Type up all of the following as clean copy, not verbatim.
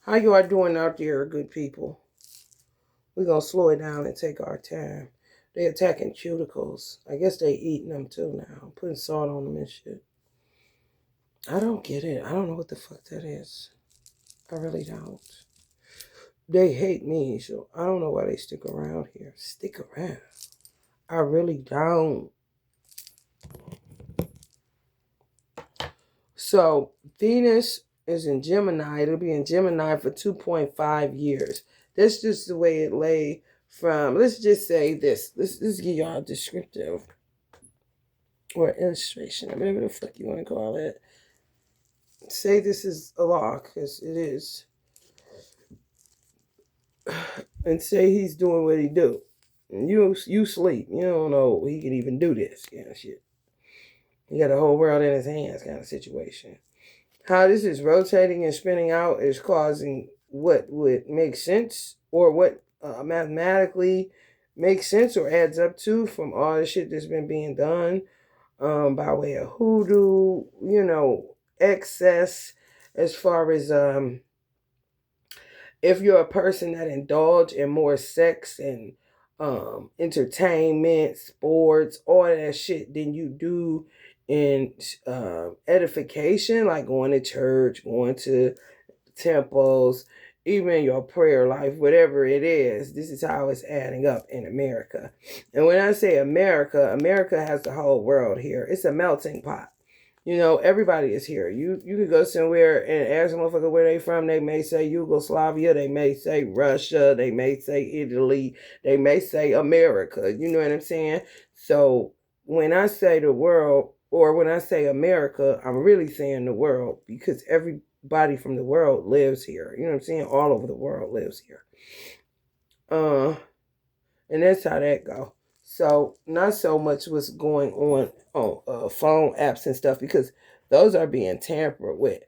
How you are doing out there, good people? We're gonna slow it down and take our time. They attacking cuticles. I guess they eating them too now. Putting salt on them and shit. I don't get it. I don't know what the fuck that is. I really don't. They hate me, so I don't know why they stick around here. Stick around. I really don't. So Venus is in Gemini. It'll be in Gemini for 2.5 years. That's just the way it lay from, let's just say this. Let's give y'all a descriptive or illustration, whatever the fuck you want to call it. Say this is a law, because it is. And say he's doing what he do. And you sleep. You don't know he can even do this kind of shit. He got the whole world in his hands kind of situation. How this is rotating and spinning out is causing what would make sense, or what mathematically makes sense or adds up to from all the shit that's been being done by way of hoodoo, excess, as far as if you're a person that indulge in more sex and entertainment, sports, all that shit than you do in edification, like going to church, going to temples, even your prayer life, whatever it is, this is how it's adding up in America. And when I say America, America has the whole world here. It's a melting pot. Everybody is here. You could go somewhere and ask a motherfucker where they from. They may say Yugoslavia. They may say Russia. They may say Italy. They may say America. You know what I'm saying? So when I say the world, or when I say America, I'm really saying the world, because everybody from the world lives here. You know what I'm saying? All over the world lives here. And that's how that go. So not so much what's going on phone apps and stuff, because those are being tampered with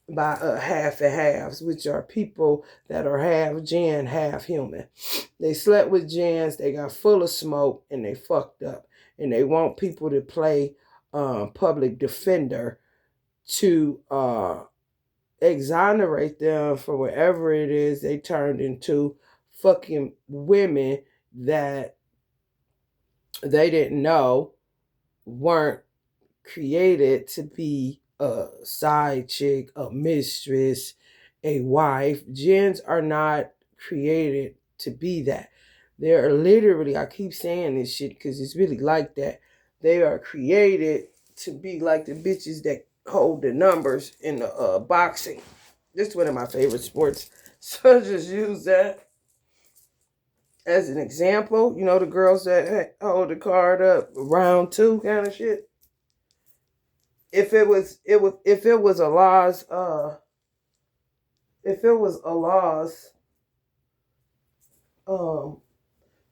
by half and halves, which are people that are half jinn, half human. They slept with jinns, they got full of smoke, and they fucked up. And they want people to play public defender to exonerate them for whatever it is they turned into fucking women that they didn't know weren't created to be a side chick, a mistress, a wife. Jinns are not created to be that. They're literally, I keep saying this shit because it's really like that. They are created to be like the bitches that hold the numbers in the boxing. This is one of my favorite sports. So just use that as an example. The girls that hold the card up round two kind of shit. If it was Allah's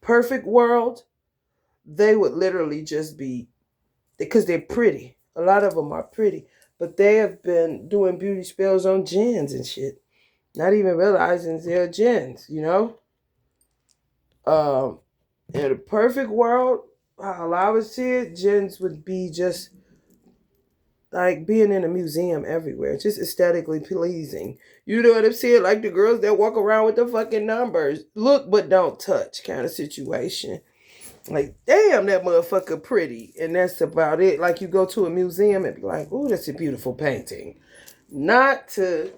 perfect world, they would literally just be, because they're pretty. A lot of them are pretty, but they have been doing beauty spells on jinns and shit, not even realizing they're jinns. In a perfect world, how I would see it, jinns would be just like being in a museum everywhere, just aesthetically pleasing. You know what I'm saying? Like the girls that walk around with the fucking numbers, look but don't touch kind of situation. Like, damn, that motherfucker pretty, and that's about it. Like you go to a museum and be like, "Ooh, that's a beautiful painting." Not to,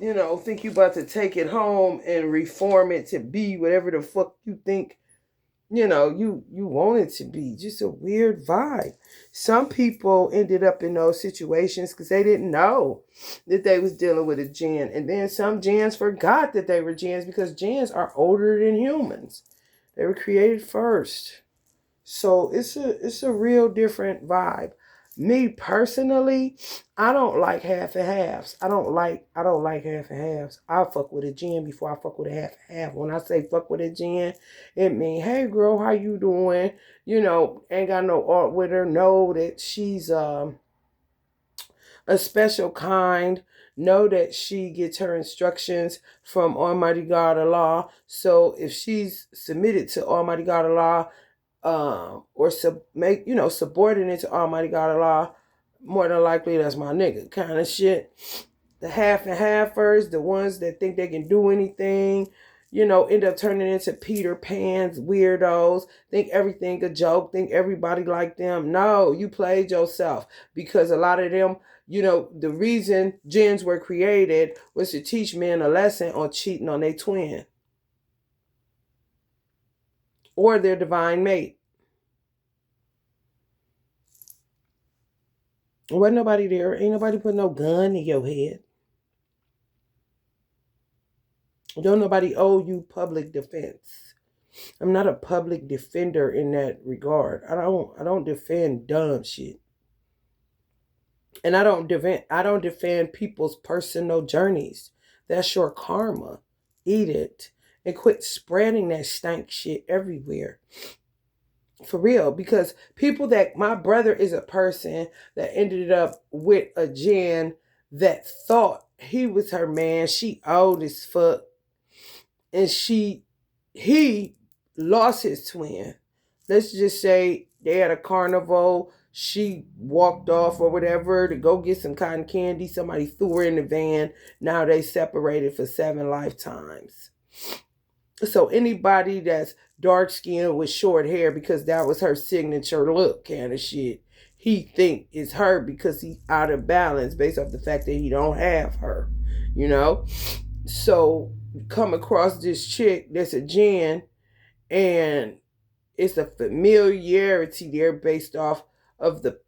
think you about to take it home and reform it to be whatever the fuck you think you want it to be. Just a weird vibe. Some people ended up in those situations because they didn't know that they was dealing with a jinn. And then some jinns forgot that they were jinns, because jinns are older than humans. They were created first. So it's a real different vibe. Me personally, I don't like half and halves. I don't like half and halves. I fuck with a jinn before I fuck with a half and half. When I say fuck with a jinn, it mean, hey girl, how you doing? Ain't got no art with her. Know that she's a special kind. Know that she gets her instructions from Almighty God Allah. So if she's submitted to Almighty God Allah, or subordinate to Almighty God Allah, more than likely that's my nigga kind of shit. The half and halfers, the ones that think they can do anything, end up turning into Peter Pan's weirdos, think everything a joke, think everybody like them. No, you played yourself, because a lot of them, the reason gens were created was to teach men a lesson on cheating on their twin or their divine mate. Wasn't nobody there. Ain't nobody put no gun in your head. Don't nobody owe you public defense. I'm not a public defender in that regard. I don't defend dumb shit. And I don't defend people's personal journeys. That's your karma. Eat it. And quit spreading that stank shit everywhere. For real. Because my brother is a person that ended up with a Jen that thought he was her man. She old as fuck. And he lost his twin. Let's just say they had a carnival. She walked off or whatever to go get some cotton candy. Somebody threw her in the van. Now they separated for 7 lifetimes. So anybody that's dark skinned with short hair, because that was her signature look kind of shit, he think it's her because he's out of balance based off the fact that he don't have her. So come across this chick that's a Jen, and it's a familiarity there based off of the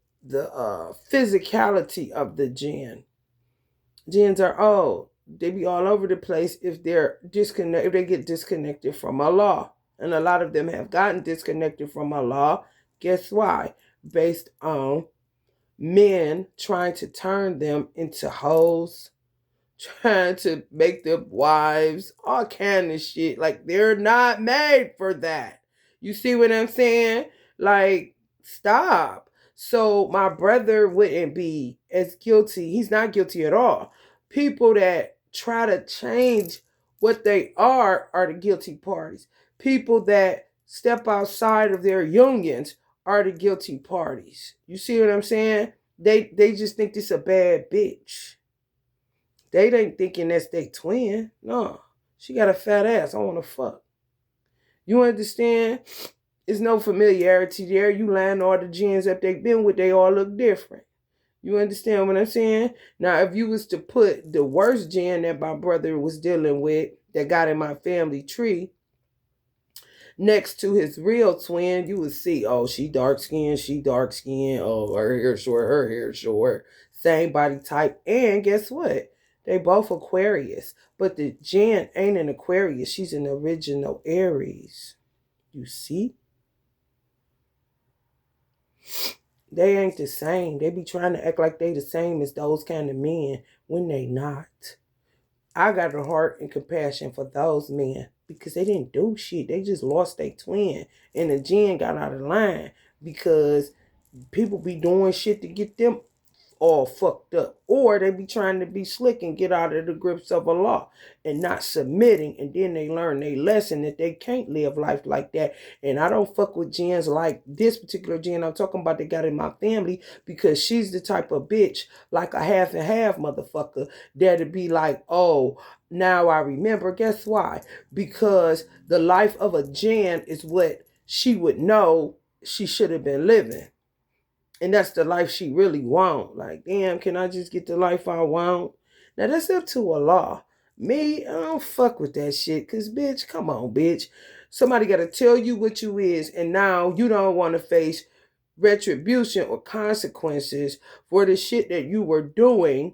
physicality of the Jen. Gens are old. They be all over the place if they get disconnected from Allah. And a lot of them have gotten disconnected from Allah. Guess why? Based on men trying to turn them into hoes, trying to make them wives, all kind of shit. Like, they're not made for that. You see what I'm saying? Like, stop. So my brother wouldn't be as guilty. He's not guilty at all. People that try to change what they are the guilty parties. People that step outside of their unions are the guilty parties. You see what I'm saying? They just think this a bad bitch. They ain't thinking that's their twin. No. She got a fat ass. I want to fuck. You understand? There's no familiarity there. You line all the gens that they've been with, they all look different. You understand what I'm saying? Now, if you was to put the worst gen that my brother was dealing with, that got in my family tree, next to his real twin, you would see, oh, she dark skinned. Oh, her hair short. Same body type. And guess what? They both Aquarius. But the Jen ain't an Aquarius. She's an original Aries. You see? They ain't the same. They be trying to act like they the same as those kind of men when they not. I got a heart and compassion for those men because they didn't do shit. They just lost their twin. And the Jen got out of line because people be doing shit to get them all fucked up. Or they be trying to be slick and get out of the grips of a law and not submitting. And then they learn their lesson that they can't live life like that. And I don't fuck with gens like this particular Jen I'm talking about that got in my family, because she's the type of bitch, like a half and half motherfucker, that'd be like, oh, now I remember. Guess why? Because the life of a Jen is what she would know she should have been living. And that's the life she really want. Like, damn, can I just get the life I want? Now, that's up to Allah. Me, I don't fuck with that shit. Because, bitch, come on, bitch. Somebody got to tell you what you is. And now you don't want to face retribution or consequences for the shit that you were doing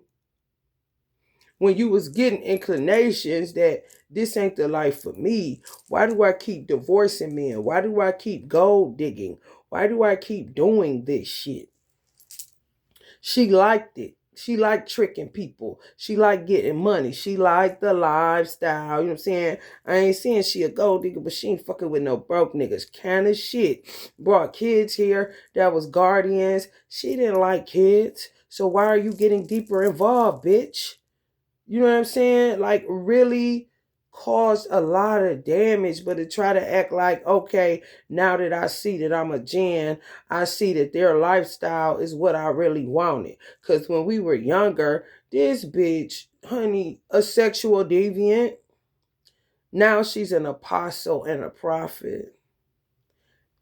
when you was getting inclinations that this ain't the life for me. Why do I keep divorcing men? Why do I keep gold digging? Why do I keep doing this shit? She liked it. She liked tricking people. She liked getting money. She liked the lifestyle. You know what I'm saying? I ain't saying she a gold digger, but she ain't fucking with no broke niggas. Kind of shit. Brought kids here that was guardians. She didn't like kids. So why are you getting deeper involved, bitch? You know what I'm saying? Like, really caused a lot of damage, but to try to act like, okay, now that I see that I'm a Jen, I see that their lifestyle is what I really wanted. Because when we were younger, this bitch, honey, a sexual deviant. Now she's an apostle and a prophet.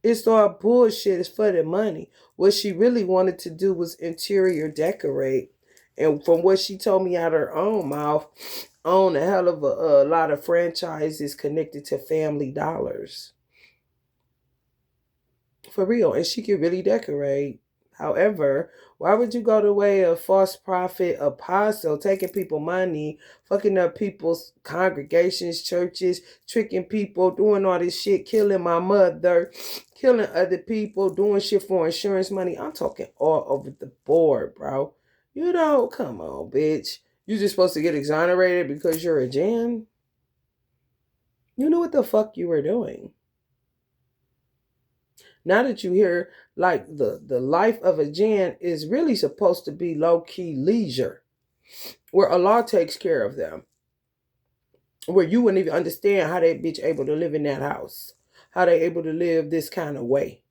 It's all bullshit. It's for the money. What she really wanted to do was interior decorate. And from what she told me out of her own mouth, own a hell of a lot of franchises connected to Family Dollars. For real. And she could really decorate. However, why would you go the way of false prophet, apostle, taking people money, fucking up people's congregations, churches, tricking people, doing all this shit, killing my mother, killing other people, doing shit for insurance money? I'm talking all over the board, bro. You know, come on, bitch. You just supposed to get exonerated because you're a Jan? You knew what the fuck you were doing. Now that you hear, like, the life of a Jan is really supposed to be low-key leisure, where Allah takes care of them, where you wouldn't even understand how that bitch able to live in that house, how they able to live this kind of way,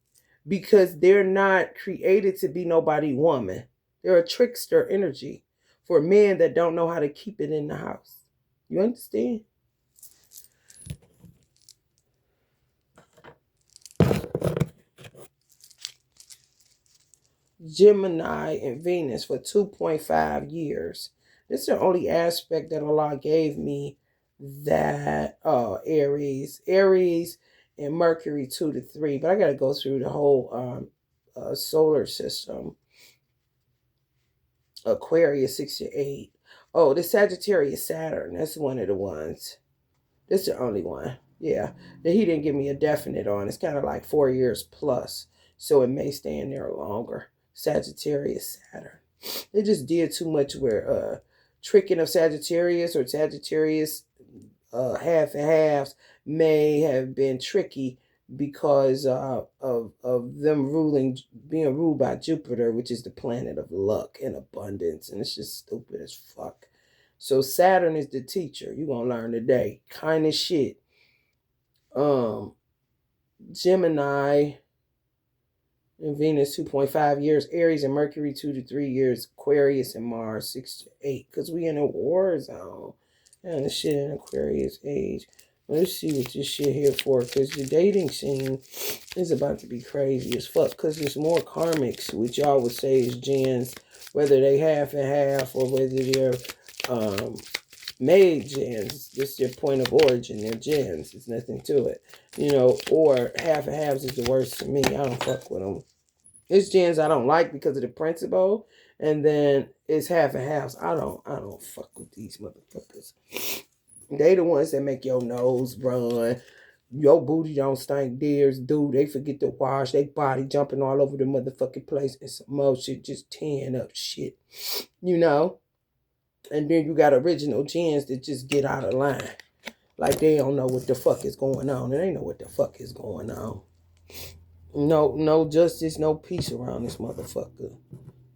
because they're not created to be nobody woman. They're a trickster energy for men that don't know how to keep it in the house. You understand? Gemini and Venus for 2.5 years. This is the only aspect that Allah gave me that Aries and Mercury 2 to 3. But I got to go through the whole solar system. Aquarius 6 to 8. Oh, the Sagittarius Saturn. That's one of the ones. That's the only one. Yeah. That he didn't give me a definite on. It's kind of like 4 years plus. So it may stay in there longer. Sagittarius Saturn. They just did too much where tricking of Sagittarius or Sagittarius half and halves may have been tricky because of them being ruled by Jupiter, which is the planet of luck and abundance, and it's just stupid as fuck. So Saturn is the teacher. You're gonna learn today. Kind of shit. Gemini and Venus 2.5 years, Aries and Mercury 2 to 3 years, Aquarius and Mars 6 to 8. Because we in a war zone. And the shit in Aquarius age. Let's see what this shit here for. Because the dating scene is about to be crazy as fuck. Because there's more karmics, which y'all would say is gens. Whether they half and half or whether they're made gens. This is their point of origin. They're gens. There's nothing to it. You know, or half and halves is the worst to me. I don't fuck with them. It's gens I don't like because of the principle, and then it's half and halves. I don't fuck with these motherfuckers. They the ones that make your nose run. Your booty don't stink. Theirs do. They forget to wash. They body jumping all over the motherfucking place, and some more shit just tearing up shit. You know? And then you got original gens that just get out of line. Like they don't know what the fuck is going on. And they know what the fuck is going on. No justice, no peace around this motherfucker.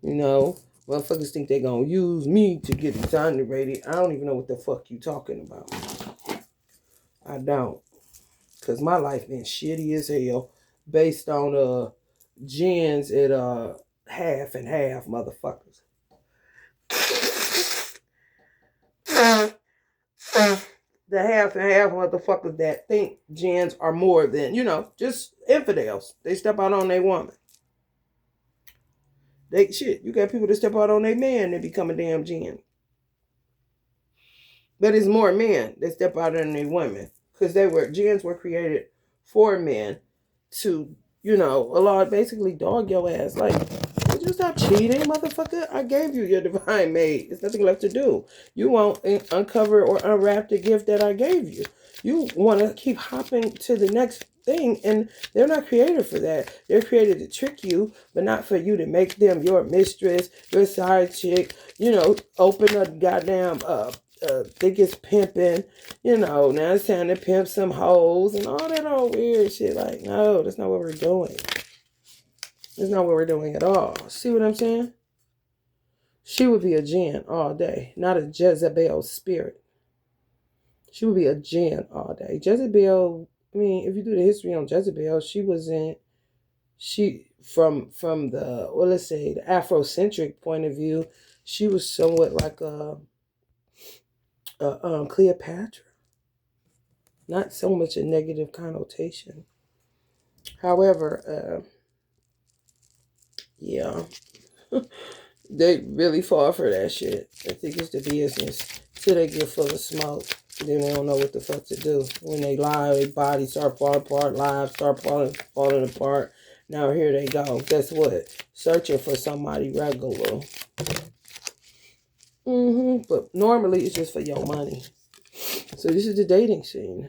You know? Motherfuckers think they gonna use me to get exonerated. I don't even know what the fuck you talking about. I don't. Cause my life been shitty as hell. Based on gens at half and half motherfuckers. The half and half motherfuckers that think gens are more than, just infidels. They step out on their woman. You got people that step out on their man and become a damn gen. But it's more men that step out on their women. Because gens were created for men to, Allah basically dog your ass. Like, would you stop cheating, motherfucker? I gave you your divine mate. There's nothing left to do. You won't uncover or unwrap the gift that I gave you. You want to keep hopping to the next thing, and they're not created for that. They're created to trick you, but not for you to make them your mistress, your side chick, open a goddamn thickest pimping, now it's time to pimp some hoes and all that old weird shit. Like, no, that's not what we're doing. That's not what we're doing at all. See what I'm saying? She would be a gen all day, not a Jezebel spirit. She would be a Jen all day. Jezebel, I mean, if you do the history on Jezebel, from the, well, let's say the Afrocentric point of view, she was somewhat like a Cleopatra. Not so much a negative connotation. However, yeah, they really fall for that shit. I think it's the business. Till they get full of smoke, then they don't know what the fuck to do. When they lie, their bodies start falling apart, lives start falling apart. Now here they go. Guess what? Searching for somebody regular. But normally it's just for your money. So this is the dating scene.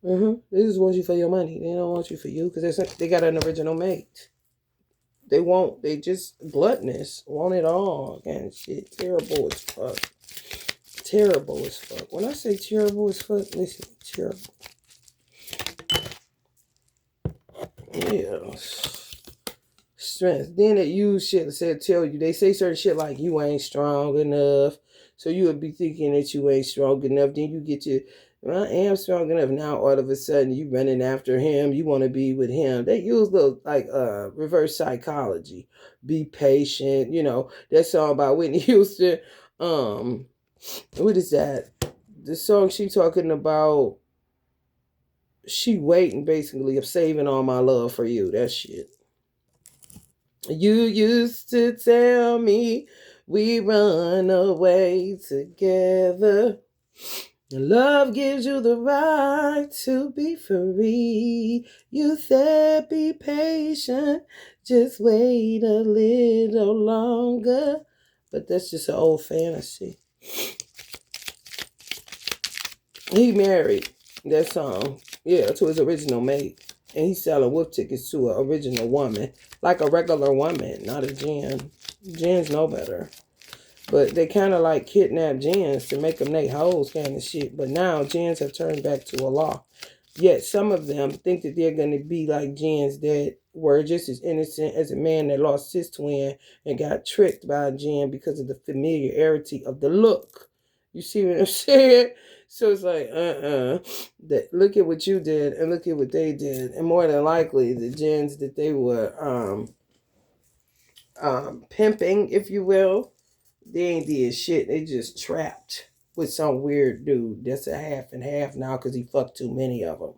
They just want you for your money. They don't want you for you because they got an original mate. They just gluttonous. Want it all. And shit. Terrible as fuck. Terrible as fuck. When I say terrible as fuck, listen, terrible. Yeah. Strength. Then they use shit to tell you. They say certain shit like you ain't strong enough. So you would be thinking that you ain't strong enough. Then you get to, well, I am strong enough. Now all of a sudden you running after him. You want to be with him. They use little like reverse psychology. Be patient. You know, that song by Whitney Houston. What is that? The song she talking about, she waiting basically of saving all my love for you. That shit. You used to tell me we run away together. Love gives you the right to be free. You said be patient, just wait a little longer. But that's just an old fantasy. He married that song, to his original mate. And he's selling wolf tickets to an original woman. Like a regular woman, not a Jen. Jens know better. But they kind of like kidnap Jens to make them make hoes kind of shit. But now Jens have turned back to Allah. Yet some of them think that they're going to be like Jens that were just as innocent as a man that lost his twin and got tricked by a Jen because of the familiarity of the look. You see what I'm saying? So it's like, that look at what you did and look at what they did. And more than likely, the Jens that they were pimping, if you will, they ain't did shit. They just trapped with some weird dude that's a half and half now because he fucked too many of them.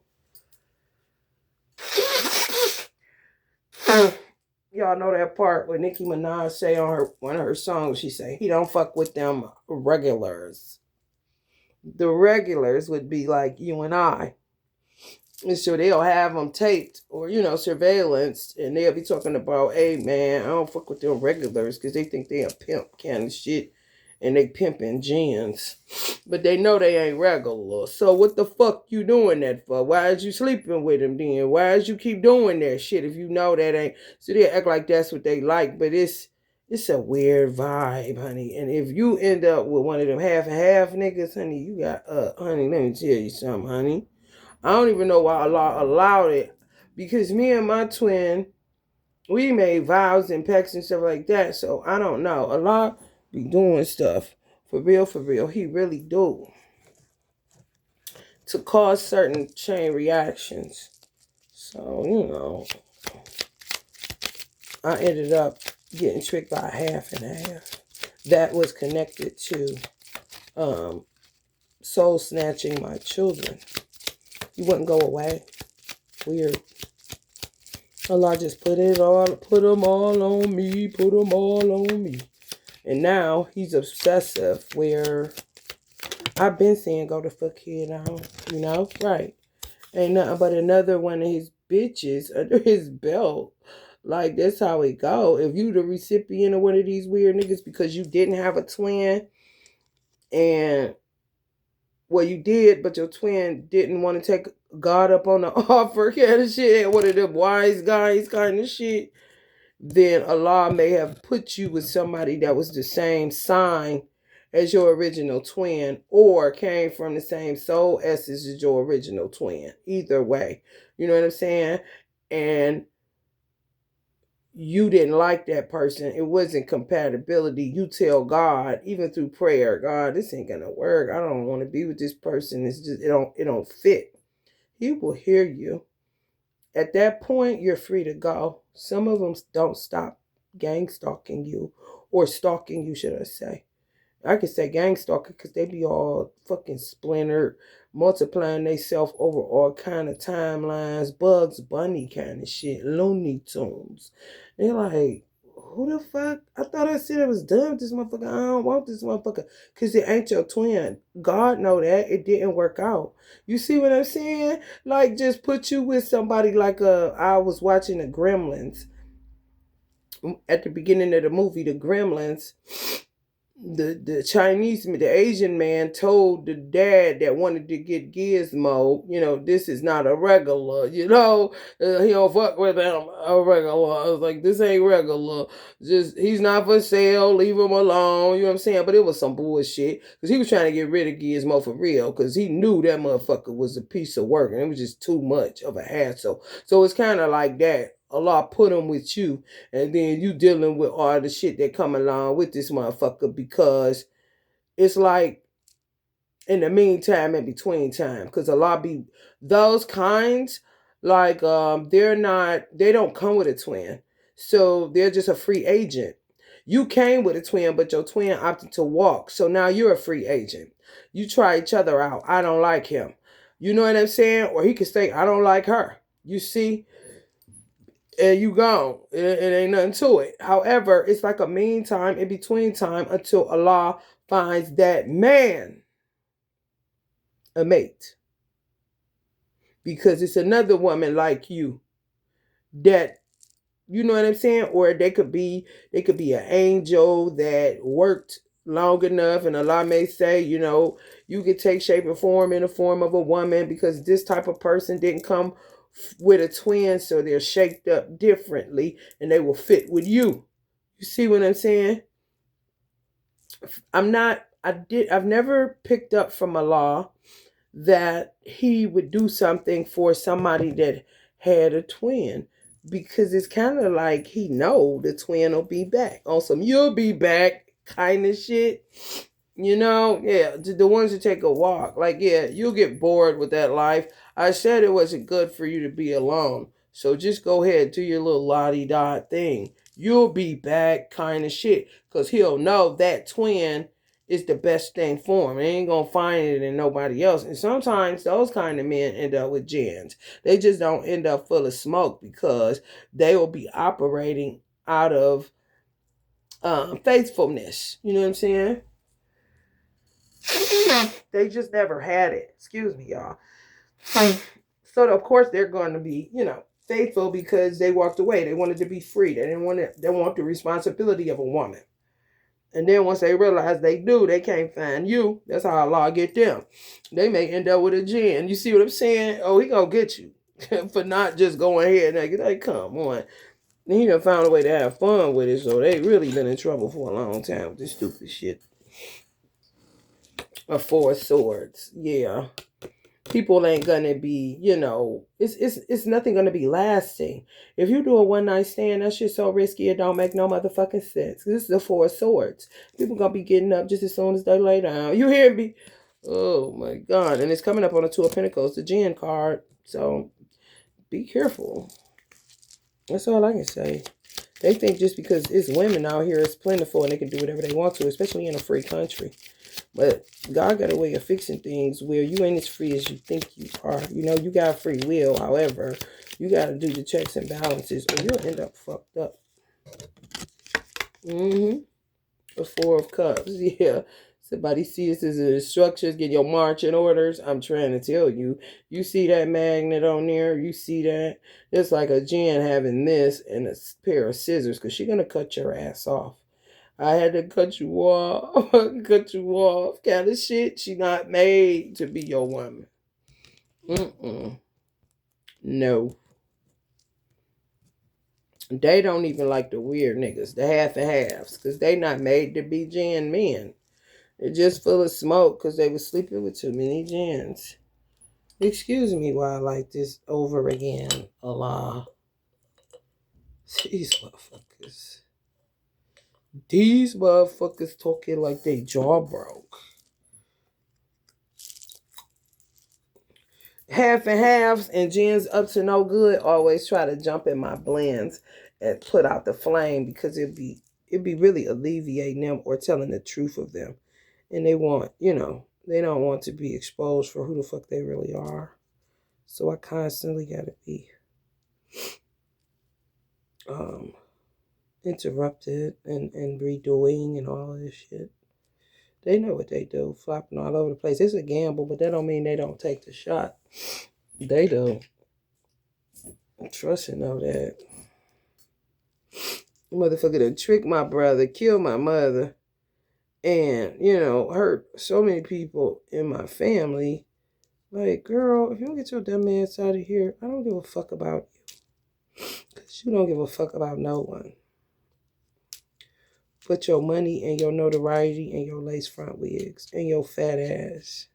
Y'all know that part where Nicki Minaj say on one of her songs, she say, he don't fuck with them regulars. The regulars would be like you and I. And so they'll have them taped or, surveillance. And they'll be talking about, hey, man, I don't fuck with them regulars because they think they a pimp kind of shit. And they pimping Jens. But they know they ain't regular. So what the fuck you doing that for? Why is you sleeping with him then? Why is you keep doing that shit if you know that ain't? So they act like that's what they like. But it's a weird vibe, honey. And if you end up with one of them half and half niggas, honey, you got, honey, let me tell you something, honey. I don't even know why Allah allowed it. Because me and my twin, we made vows and pacts and stuff like that. So I don't know. Allah be doing stuff. For real, for real. He really do. To cause certain chain reactions. So, I ended up getting tricked by half and half. That was connected to soul snatching my children. You wouldn't go away. Weird. Allah just put them all on me. And now he's obsessive where I've been saying go the fuck here now, right. Ain't nothing but another one of his bitches under his belt. Like, that's how it go. If you the recipient of one of these weird niggas because you didn't have a twin and, well, you did, but your twin didn't want to take God up on the offer kind of shit, one of them wise guys kind of shit, then Allah may have put you with somebody that was the same sign as your original twin or came from the same soul essence as your original twin. Either way. You know what I'm saying? And you didn't like that person. It wasn't compatibility. You tell God, even through prayer, God, this ain't gonna work. I don't want to be with this person. It's just it don't fit. He will hear you. At that point, you're free to go. Some of them don't stop gang stalking you, or stalking you, should I say. I can say gang stalker because they be all fucking splintered, multiplying themselves over all kind of timelines, Bugs Bunny kind of shit, Looney Tunes. They're like, who the fuck? I thought I said I was done with this motherfucker. I don't want this motherfucker because it ain't your twin. God know that it didn't work out. You see what I'm saying? Like, just put you with somebody like I was watching the Gremlins at the beginning of the movie, the Gremlins. The Asian man told the dad that wanted to get Gizmo, this is not a regular, he don't fuck with him a regular. I was like, this ain't regular. Just, he's not for sale. Leave him alone. You know what I'm saying? But it was some bullshit because he was trying to get rid of Gizmo for real because he knew that motherfucker was a piece of work and it was just too much of a hassle. So it's kind of like that. Allah put him with you, and then you dealing with all the shit that come along with this motherfucker because it's like in the meantime, in between time, because Allah be those kinds, like they don't come with a twin, so they're just a free agent. You came with a twin, but your twin opted to walk, so now you're a free agent. You try each other out. I don't like him. You know what I'm saying? Or he could say, I don't like her. You see? And you gone. It ain't nothing to it. However, it's like a meantime, in between time, until Allah finds that man a mate. Because it's another woman like you that, you know what I'm saying? Or they could be an angel that worked long enough, and Allah may say, you could take shape and form in the form of a woman because this type of person didn't come with a twin, so they're shaped up differently and they will fit with you. You see what I'm saying? I've never picked up from Allah that he would do something for somebody that had a twin, because it's kind of like he know the twin will be back on some you'll be back kind of shit. Yeah, the ones that take a walk, like, yeah, you'll get bored with that life. I said it wasn't good for you to be alone, so just go ahead, do your little la-di-da thing. You'll be back kind of shit, because he'll know that twin is the best thing for him. He ain't gonna find it in nobody else. And sometimes those kind of men end up with gins. They just don't end up full of smoke because they will be operating out of faithfulness. You know what I'm saying? They just never had it. Excuse me, y'all. So of course they're going to be, faithful because they walked away. They wanted to be free. They didn't want it. They want the responsibility of a woman. And then once they realize they do, they can't find you. That's how Allah get them. They may end up with a jinn. You see what I'm saying? Oh, he gonna get you for not just going ahead and like, come on. And he done found a way to have fun with it, so they really been in trouble for a long time with this stupid shit. A Four Swords, yeah. People ain't gonna be, it's nothing gonna be lasting. If you do a one night stand, that shit's so risky it don't make no motherfucking sense. This is the Four Swords. People gonna be getting up just as soon as they lay down. You hear me? Oh my God! And it's coming up on the Two of Pentacles, the Jinn card. So be careful. That's all I can say. They think just because it's women out here, it's plentiful and they can do whatever they want to, especially in a free country. But God got a way of fixing things where you ain't as free as you think you are. You got free will. However, you got to do the checks and balances or you'll end up fucked up. The Four of Cups. Yeah. Somebody see this as instructions, get your marching orders. I'm trying to tell you. You see that magnet on there? You see that? It's like a jinn having this and a pair of scissors because she's going to cut your ass off. I had to cut you off, kind of shit. She not made to be your woman. No. They don't even like the weird niggas, the half and halves, because they not made to be jinn men. They're just full of smoke because they was sleeping with too many jinns. Excuse me while I like this over again, Allah. These motherfuckers. These motherfuckers talking like they jaw broke. Half and halves and Jen's up to no good always try to jump in my blends and put out the flame because it'd be really alleviating them or telling the truth of them. And they want, they don't want to be exposed for who the fuck they really are. So I constantly gotta be interrupted and redoing and all this shit. They know what they do, flopping all over the place. It's a gamble, but that don't mean they don't take the shot. They do. Trust and know that. Motherfucker done trick my brother, kill my mother, and, hurt so many people in my family. Like, girl, if you don't get your dumb ass out of here, I don't give a fuck about you. Because you don't give a fuck about no one. Put your money and your notoriety and your lace front wigs and your fat ass.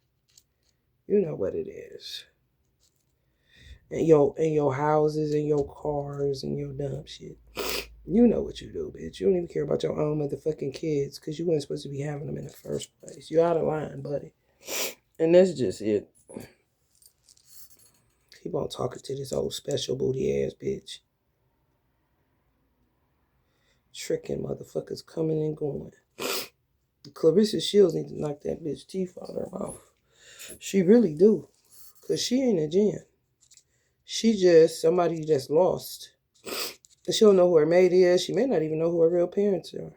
You know what it is. And your houses and your cars and your dumb shit. You know what you do, bitch. You don't even care about your own motherfucking kids because you weren't supposed to be having them in the first place. You're out of line, buddy. And that's just it. Keep on talking to this old special booty ass bitch. Tricking motherfuckers coming and going. Clarissa Shields need to knock that bitch teeth out of her mouth. She really do. Because she ain't a gen. She just somebody that's lost. She don't know who her mate is. She may not even know who her real parents are.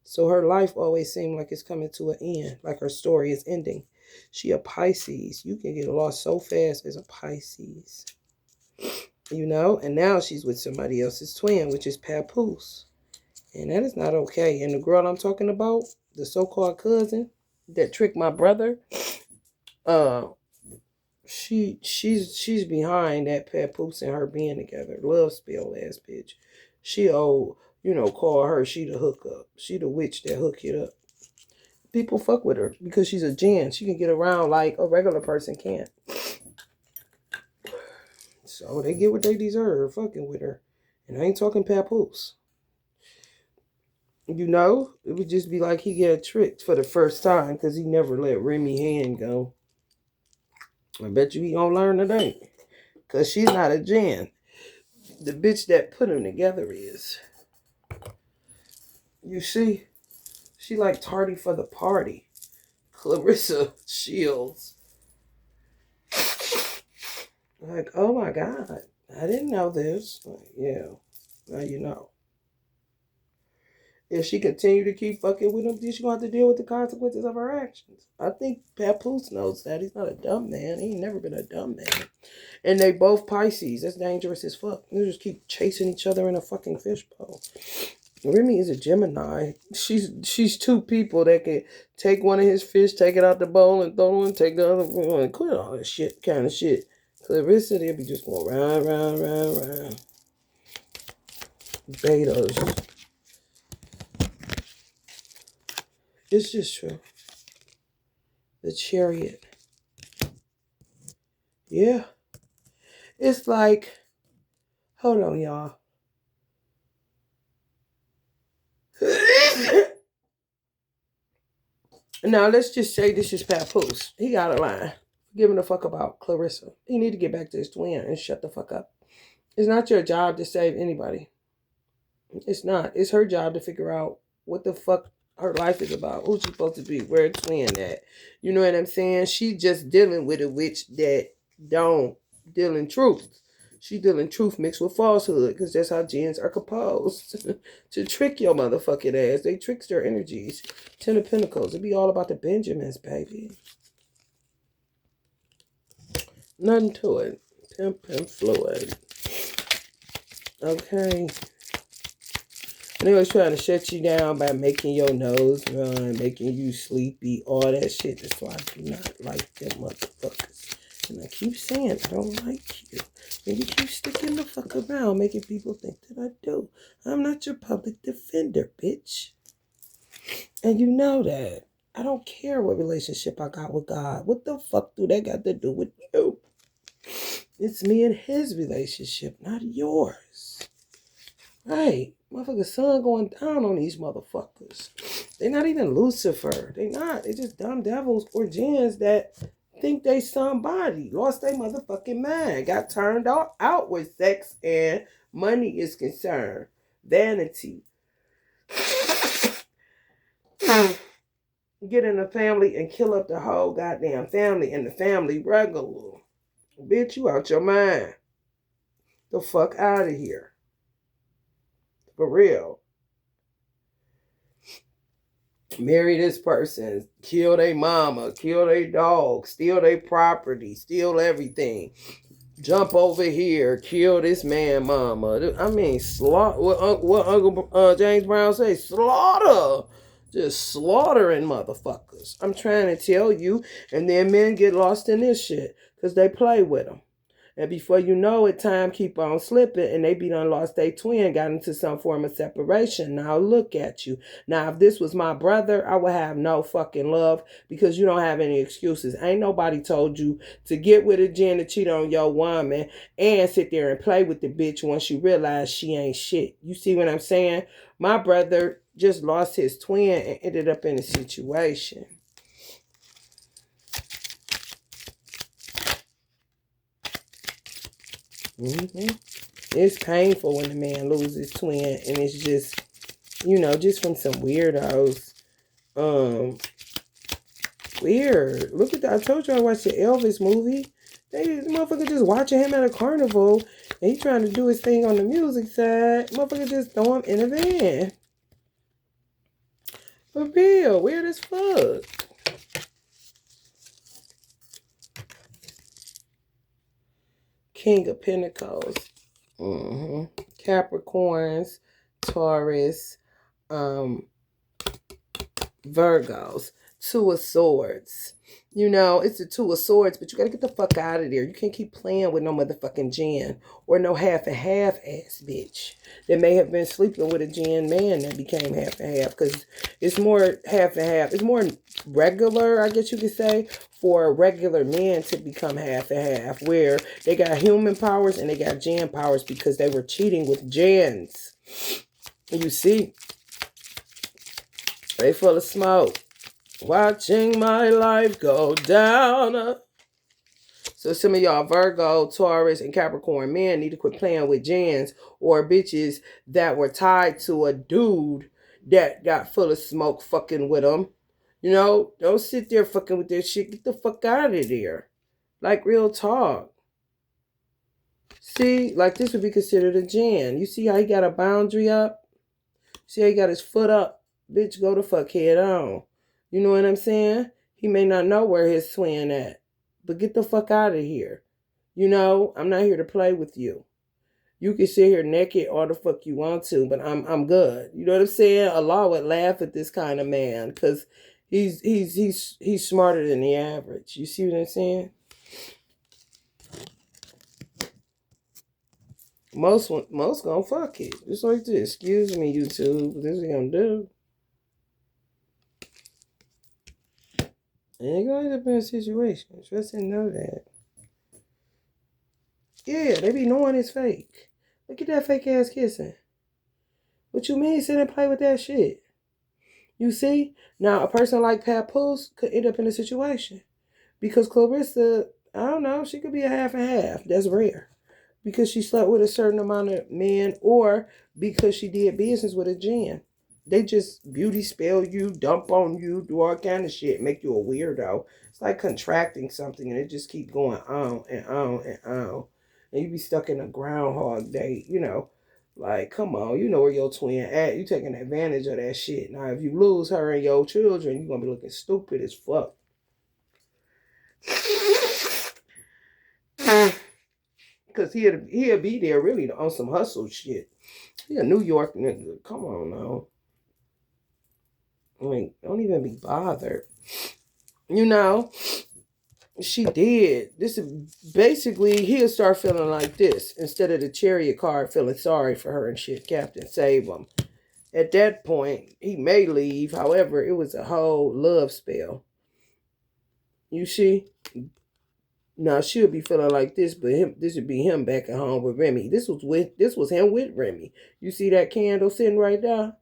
So her life always seems like it's coming to an end. Like her story is ending. She a Pisces. You can get lost so fast as a Pisces. And now she's with somebody else's twin, which is Papoose. And that is not okay. And the girl I'm talking about, the so-called cousin that tricked my brother, she's behind that Papoose and her being together. Love spell ass bitch. She call her, she the hookup. She the witch that hook it up. People fuck with her because she's a gen. She can get around like a regular person can't. So they get what they deserve fucking with her. And I ain't talking Papoose. It would just be like he got tricked for the first time because he never let Remy Hand go. I bet you he gonna learn today. Because she's not a gen. The bitch that put them together is. You see? She like tardy for the party. Clarissa Shields. Like, oh my God. I didn't know this. Like, yeah. Now you know. If she continue to keep fucking with him, then she's going to have to deal with the consequences of her actions. I think Papoose knows that. He's not a dumb man. He ain't never been a dumb man. And they both Pisces. That's dangerous as fuck. They just keep chasing each other in a fucking fishbowl. Remy is a Gemini. She's two people that can take one of his fish, take it out the bowl, and throw it, take the other one, and quit all that shit, kind of shit. Clarissa, they'll be just going round, round, round, round. Betas. It's just true. The Chariot. Yeah. It's like, hold on, y'all. Now, let's just say this is Papoose. He got a line. Giving a fuck about Clarissa. He need to get back to his twin and shut the fuck up. It's not your job to save anybody. It's not. It's her job to figure out what the fuck her life is about. Who's she supposed to be? Where her twin at? You know what I'm saying? She just dealing with a witch that don't deal in truth. She dealing truth mixed with falsehood because that's how gens are composed. To trick your motherfucking ass. They trickster energies. Ten of Pentacles. It be all about the Benjamins, baby. Nothing to it. Pimp and fluid. Okay. And they was trying to shut you down by making your nose run, making you sleepy, all that shit. That's why I do not like them motherfuckers. And I keep saying I don't like you. And you keep sticking the fuck around, making people think that I do. I'm not your public defender, bitch. And you know that. I don't care what relationship I got with God. What the fuck do that got to do with you? It's me and his relationship, not yours. Right. Motherfucker sun going down on these motherfuckers. They not even Lucifer. They not. They just dumb devils or jinns that think they somebody. Lost their motherfucking mind. Got turned out with sex and money is concerned. Vanity. Get in a family and kill up the whole goddamn family and the family regular. Bitch, you out your mind. The fuck out of here. For real. Marry this person, kill their mama, kill their dog, steal their property, steal everything. Jump over here, kill this man mama. I mean, slaughter. What Uncle James Brown say? Slaughter. Just slaughtering motherfuckers. I'm trying to tell you. And then men get lost in this shit because they play with them. And before you know it, time keep on slipping and they be done lost their twin, got into some form of separation. Now look at you. Now if this was my brother, I would have no fucking love because you don't have any excuses. Ain't nobody told you to get with a jinn to cheat on your woman and sit there and play with the bitch once you realize she ain't shit. You see what I'm saying? My brother just lost his twin and ended up in a situation. Mm-hmm. It's painful when the man loses twin, and it's just, just from some weirdos. Weird. Look at that. I told you I watched the Elvis movie. The motherfucker just watching him at a carnival, and he trying to do his thing on the music side. Motherfucker just throw him in a van. For real. Weird as fuck. King of Pentacles. Capricorns, Taurus, Virgos, Two of Swords. It's a Two of Swords, but you gotta get the fuck out of there. You can't keep playing with no motherfucking jinn or no half and half ass bitch that may have been sleeping with a jinn man that became half and half, because it's more half and half. It's more regular, I guess you could say, for regular men to become half and half, where they got human powers and they got jinn powers because they were cheating with jinns. You see, they full of smoke. Watching my life go down. So some of y'all Virgo, Taurus, and Capricorn men need to quit playing with jinns or bitches that were tied to a dude that got full of smoke fucking with them. Don't sit there fucking with their shit. Get the fuck out of there. Like, real talk. See, like, this would be considered a jinn. You see how he got a boundary up? See how he got his foot up? Bitch, go the fuck head on. You know what I'm saying? He may not know where his twin at, but get the fuck out of here. I'm not here to play with you. You can sit here naked all the fuck you want to, but I'm good. You know what I'm saying? Allah would laugh at this kind of man because he's smarter than the average. You see what I'm saying? Most gonna fuck it. Just like this. Excuse me, YouTube. This is gonna do. And they're going to end up in a situation. Just didn't know that. Yeah, they be knowing it's fake. Look at that fake ass kissing. What you mean sit and play with that shit? You see? Now, a person like Papoose could end up in a situation. Because Clarissa, I don't know, she could be a half and half. That's rare. Because she slept with a certain amount of men, or because she did business with a jinn. They just beauty spell you, dump on you, do all kind of shit, make you a weirdo. It's like contracting something and it just keep going on and on and on. And you be stuck in a Groundhog Day, Like, come on, you know where your twin at. You taking advantage of that shit. Now, if you lose her and your children, you're going to be looking stupid as fuck. Because he'll be there really on some hustle shit. He a New York nigga. Come on now. I mean, don't even be bothered. She did. This is basically, he'll start feeling like this. Instead of the Chariot card feeling sorry for her and shit. Captain, save him. At that point, he may leave. However, it was a whole love spell. You see? Now she'll be feeling like this, but this would be him back at home with Remy. This was him with Remy. You see that candle sitting right there?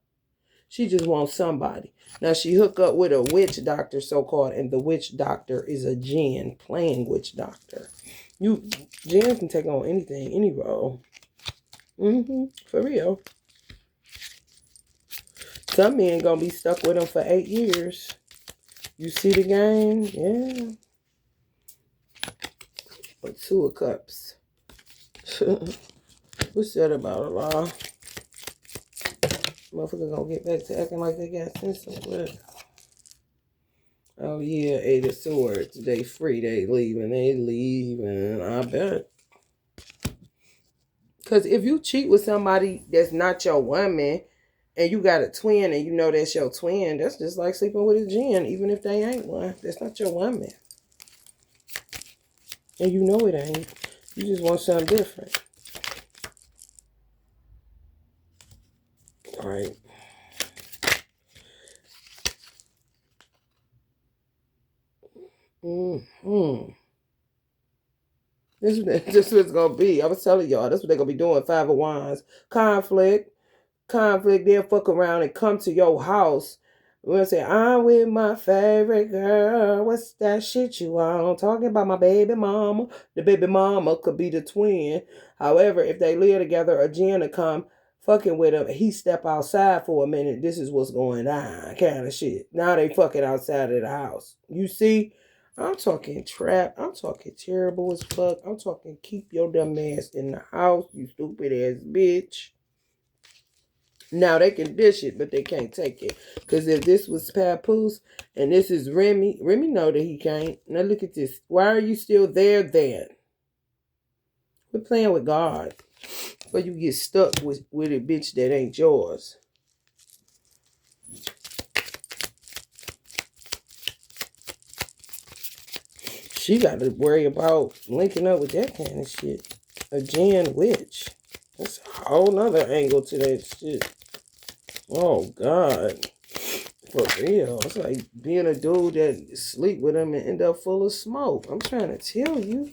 She just wants somebody. Now she hook up with a witch doctor, so called, and the witch doctor is a jinn playing witch doctor. Jinn can take on anything, any role. For real. Some men gonna be stuck with him for 8 years. You see the game? Yeah. But 2 of Cups. What's that about, Allah? Motherfuckers gonna get back to acting like they got sense of what? Oh yeah, 8 of Swords. They free, they leaving. I bet. Because if you cheat with somebody that's not your woman, and you got a twin and you know that's your twin, that's just like sleeping with a jinn, even if they ain't one. That's not your woman. And you know it ain't. You just want something different. All right. This is what it's going to be. I was telling y'all, that's what they're going to be doing. 5 of Wands. Conflict. They'll fuck around and come to your house. We're going to say, I'm with my favorite girl. What's that shit you on? Talking about my baby mama. The baby mama could be the twin. However, if they live together, a jinn will come fucking with him. He step outside for a minute. This is what's going on. Kind of shit. Now they fucking outside of the house. You see? I'm talking trap. I'm talking terrible as fuck. I'm talking keep your dumb ass in the house, you stupid ass bitch. Now they can dish it, but they can't take it. Because if this was Papoose and this is Remy know that he can't. Now look at this. Why are you still there then? We're playing with God. But you get stuck with a bitch that ain't yours. She got to worry about linking up with that kind of shit. A jinn witch. That's a whole nother angle to that shit. Oh, God. For real. It's like being a dude that sleep with him and end up full of smoke. I'm trying to tell you.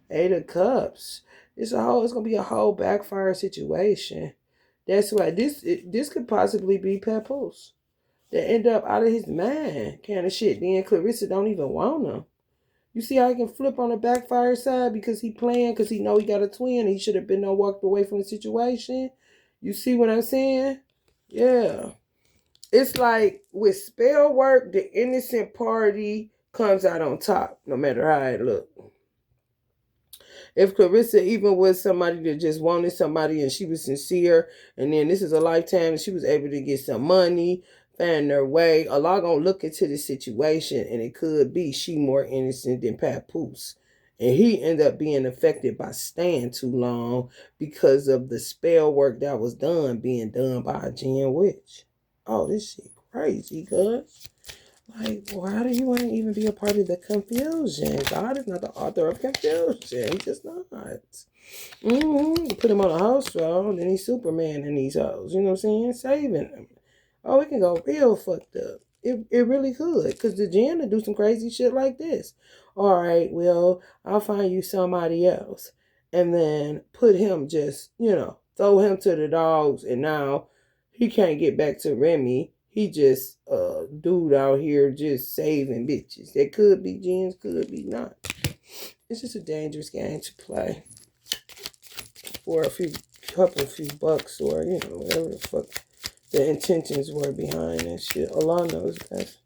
8 of Cups. It's going to be a whole backfire situation. That's why this could possibly be Papoose. That end up out of his mind kind of shit. Then Clarissa don't even want him. You see how he can flip on the backfire side because he playing, because he know he got a twin. He should have been walked away from the situation. You see what I'm saying? Yeah. It's like with spell work, the innocent party comes out on top, no matter how it look. If Clarissa even was somebody that just wanted somebody and she was sincere, and then this is a lifetime and she was able to get some money, find their way, Allah gonna look into the situation, and it could be she more innocent than Papoose. And he ended up being affected by staying too long because of the spell work that was being done by a jinn witch. Oh, this shit crazy, cuz. Like, why do you want to even be a part of the confusion? God is not the author of confusion. He's just not. Put him on a house show, and then he's Superman in these hoes. You know what I'm saying? Saving them. Oh, it can go real fucked up. It really could. Because the jinn will do some crazy shit like this. All right, well, I'll find you somebody else. And then put him just, throw him to the dogs. And now he can't get back to Remy. He just dude out here just saving bitches. That could be jinns, could be not. It's just a dangerous game to play for a few bucks, or whatever the fuck the intentions were behind that shit. Allah knows best.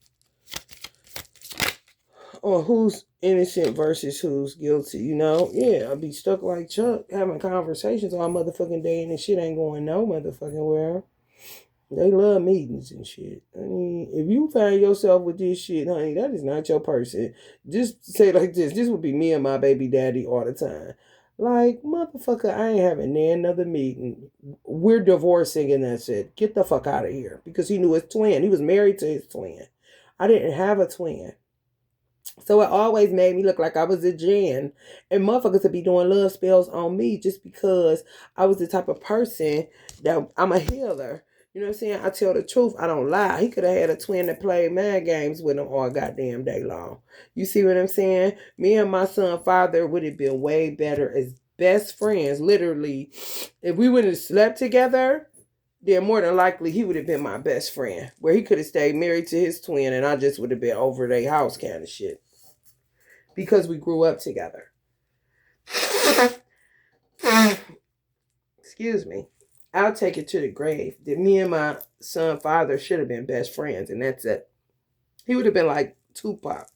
Or who's innocent versus who's guilty, Yeah, I'll be stuck like Chuck having conversations all motherfucking day and the shit ain't going no motherfucking where. They love meetings and shit. I mean, if you find yourself with this shit, honey, that is not your person. Just say it like this. This would be me and my baby daddy all the time. Like, motherfucker, I ain't having another meeting. We're divorcing and that's it. Get the fuck out of here. Because he knew his twin. He was married to his twin. I didn't have a twin. So it always made me look like I was a jinn. And motherfuckers would be doing love spells on me just because I was the type of person that I'm a healer. You know what I'm saying? I tell the truth. I don't lie. He could have had a twin that played mind games with him all goddamn day long. You see what I'm saying? Me and my son father would have been way better as best friends. Literally, if we would have slept together, then more than likely he would have been my best friend. Where he could have stayed married to his twin and I just would have been over their house kind of shit. Because we grew up together. Excuse me. I'll take it to the grave that me and my son father should have been best friends, and that's it. He would have been like Tupac.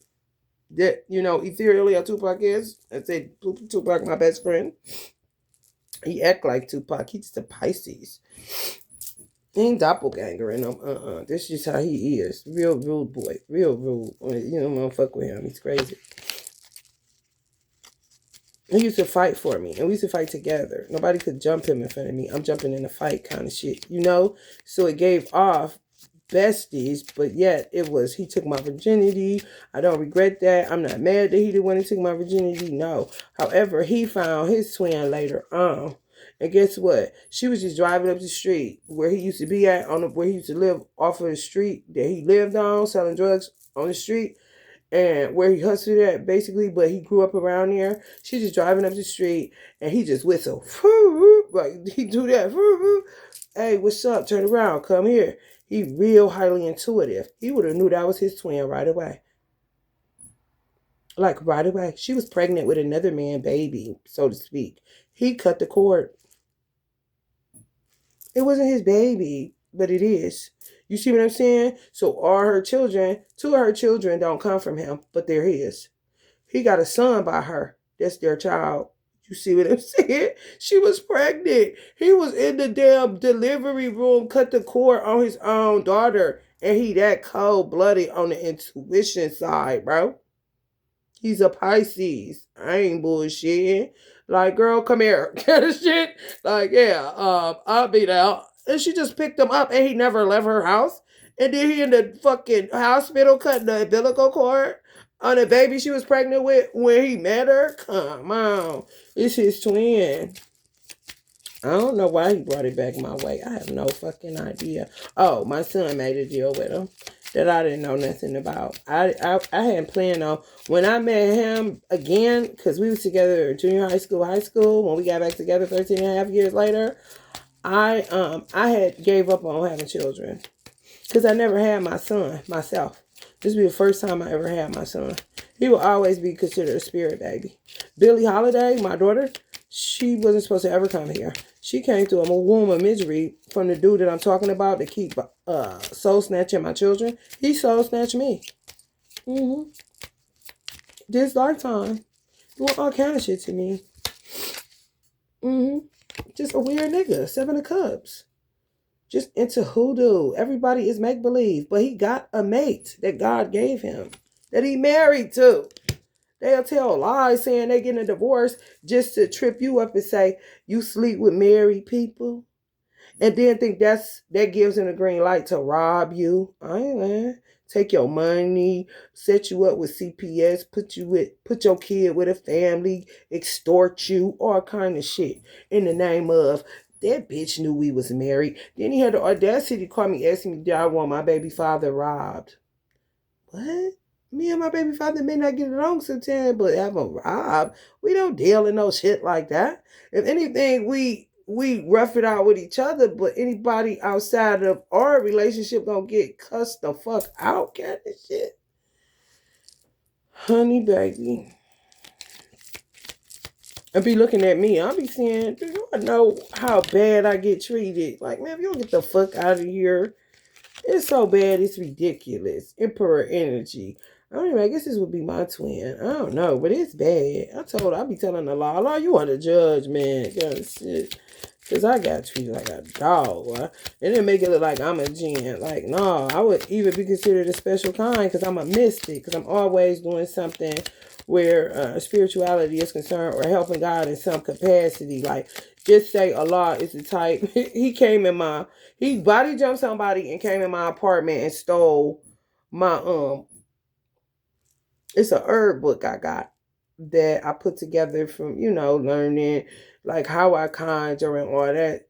That, you know, ethereally how Tupac is. I say Tupac my best friend. He act like Tupac. He's the Pisces. He ain't doppelganger in him. This is how he is. Real rude boy. Real rude. You know, don't fuck with him. He's crazy. He used to fight for me, and we used to fight together. Nobody could jump him in front of me. I'm jumping in a fight kind of shit, you know? So it gave off besties, but yet it was, he took my virginity. I don't regret that. I'm not mad that he didn't want to take my virginity. No. However, he found his twin later on. And guess what? She was just driving up the street where he used to be at, where he used to live off of the street that he lived on, selling drugs on the street. And where he hustled at, basically, but he grew up around there. She's just driving up the street, and he just whistled. Like, he do that. Hey, what's up? Turn around. Come here. He real highly intuitive. He would have knew that was his twin right away. Like, right away. She was pregnant with another man baby, so to speak. He cut the cord. It wasn't his baby, but it is. You see what I'm saying? So all her children, two of her children don't come from him, but they're his. He got a son by her. That's their child. You see what I'm saying? She was pregnant. He was in the damn delivery room, cut the cord on his own daughter. And he that cold-blooded on the intuition side, bro. He's a Pisces. I ain't bullshitting. Like, girl, come here. Kind of shit. Like, yeah, I'll be there. And she just picked him up and he never left her house. And then he in the fucking hospital cutting the umbilical cord on the baby she was pregnant with when he met her. Come on. It's his twin. I don't know why he brought it back my way. I have no fucking idea. Oh, my son made a deal with him that I didn't know nothing about. I hadn't planned on when I met him again, because we was together junior high school, when we got back together 13 and a half years later, I had gave up on having children because I never had my son myself. This will be the first time I ever had my son. He will always be considered a spirit baby. Billie Holiday, my daughter, she wasn't supposed to ever come here. She came through a womb of misery from the dude that I'm talking about to keep soul snatching my children. He soul snatched me. This lifetime. Doing all kind of shit to me. Just a weird nigga. 7 of Cups. Just into hoodoo. Everybody is make-believe. But he got a mate that God gave him. That he married to. They'll tell lies saying they getting a divorce just to trip you up and say, you sleep with married people. And then think that gives him a green light to rob you. I ain't take your money, set you up with CPS, put your kid with a family, extort you, all kind of shit. In the name of, that bitch knew we was married. Then he had the audacity to call me asking me, did I want my baby father robbed? What? Me and my baby father may not get along sometimes, but have him robbed. We don't deal in no shit like that. If anything, we rough it out with each other, but anybody outside of our relationship gonna get cussed the fuck out, kind of shit. Honey, baby. And be looking at me. I'll be saying, do you know how bad I get treated? Like, man, if you don't get the fuck out of here, it's so bad, it's ridiculous. Emperor energy. I don't even, I guess this would be my twin. I don't know, but it's bad. I told her, I be telling the law, you want to judge, man. Kind of shit. Because I got treated like a dog. Right? It didn't make it look like I'm a gin. Like, no, I would even be considered a special kind because I'm a mystic. Because I'm always doing something where spirituality is concerned or helping God in some capacity. Like, just say Allah is the type. He body jumped somebody and came in my apartment and stole my, it's a herb book I got that I put together from, learning like how I conjure and all that.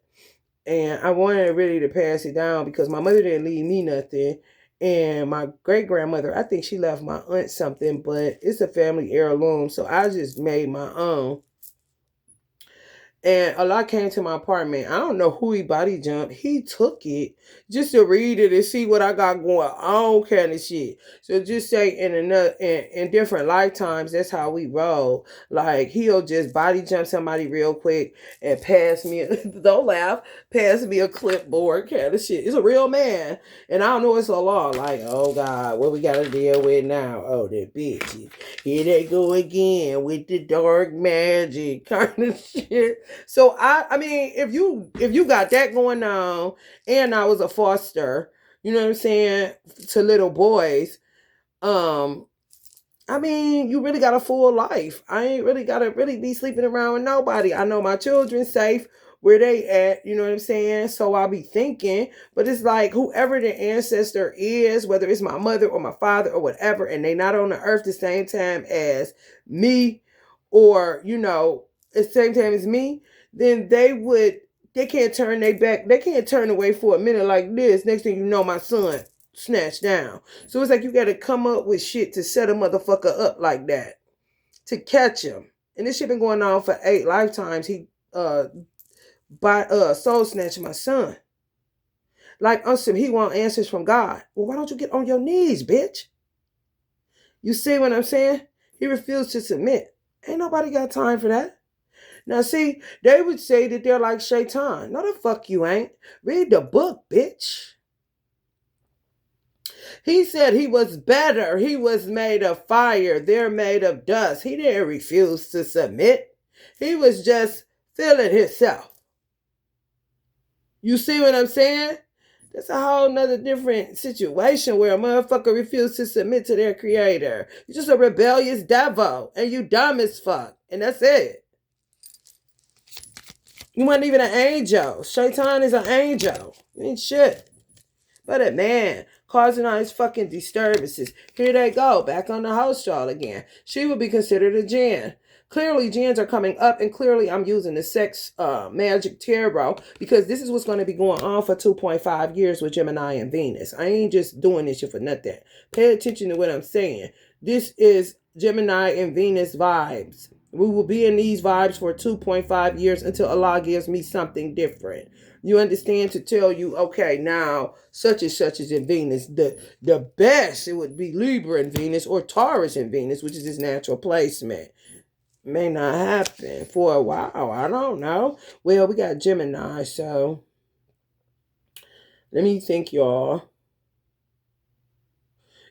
And I wanted really to pass it down because my mother didn't leave me nothing. And my great grandmother, I think she left my aunt something, but it's a family heirloom. So I just made my own. And a lot came to my apartment. I don't know who he body jumped. He took it just to read it and see what I got going on, kind of shit. So just say in different lifetimes, that's how we roll. Like he'll just body jump somebody real quick and pass me. Don't laugh. Pass me a clipboard, kind of shit. It's a real man, and I don't know it's a law. Like, oh God, what we gotta deal with now? Oh, that bitch. Here they go again with the dark magic kind of shit. So I mean, if you got that going on, and I was a foster, you know what I'm saying, to little boys, um, I mean, you really got a full life. I ain't really gotta really be sleeping around with nobody. I know my children safe where they at, you know what I'm saying? So I'll be thinking, but it's like whoever the ancestor is, whether it's my mother or my father or whatever, and they not on the earth the same time as me, or at the same time as me, then they can't turn their back, they can't turn away for a minute like this. Next thing you know, my son snatched down. So it's like you got to come up with shit to set a motherfucker up like that, to catch him. And this shit been going on for 8 lifetimes. He soul snatching my son. Like he want answers from God. Well, why don't you get on your knees, bitch? You see what I'm saying? He refused to submit. Ain't nobody got time for that. Now, see, they would say that they're like Shaitan. No, the fuck you ain't. Read the book, bitch. He said he was better. He was made of fire. They're made of dust. He didn't refuse to submit. He was just feeling himself. You see what I'm saying? That's a whole nother different situation where a motherfucker refused to submit to their creator. You're just a rebellious devil and you dumb as fuck. And that's it. You weren't even an angel. Shaitan is an angel. You ain't shit. But a man causing all his fucking disturbances. Here they go, back on the house stall again. She would be considered a jinn. Clearly, jinns are coming up, and clearly I'm using the sex magic tarot because this is what's going to be going on for 2.5 years with Gemini and Venus. I ain't just doing this shit for nothing. Pay attention to what I'm saying. This is Gemini and Venus vibes. We will be in these vibes for 2.5 years until Allah gives me something different. You understand? To tell you, okay, now such and such is in Venus. The best, it would be Libra in Venus or Taurus in Venus, which is his natural placement. May not happen for a while. I don't know. Well, we got Gemini, so let me think, y'all.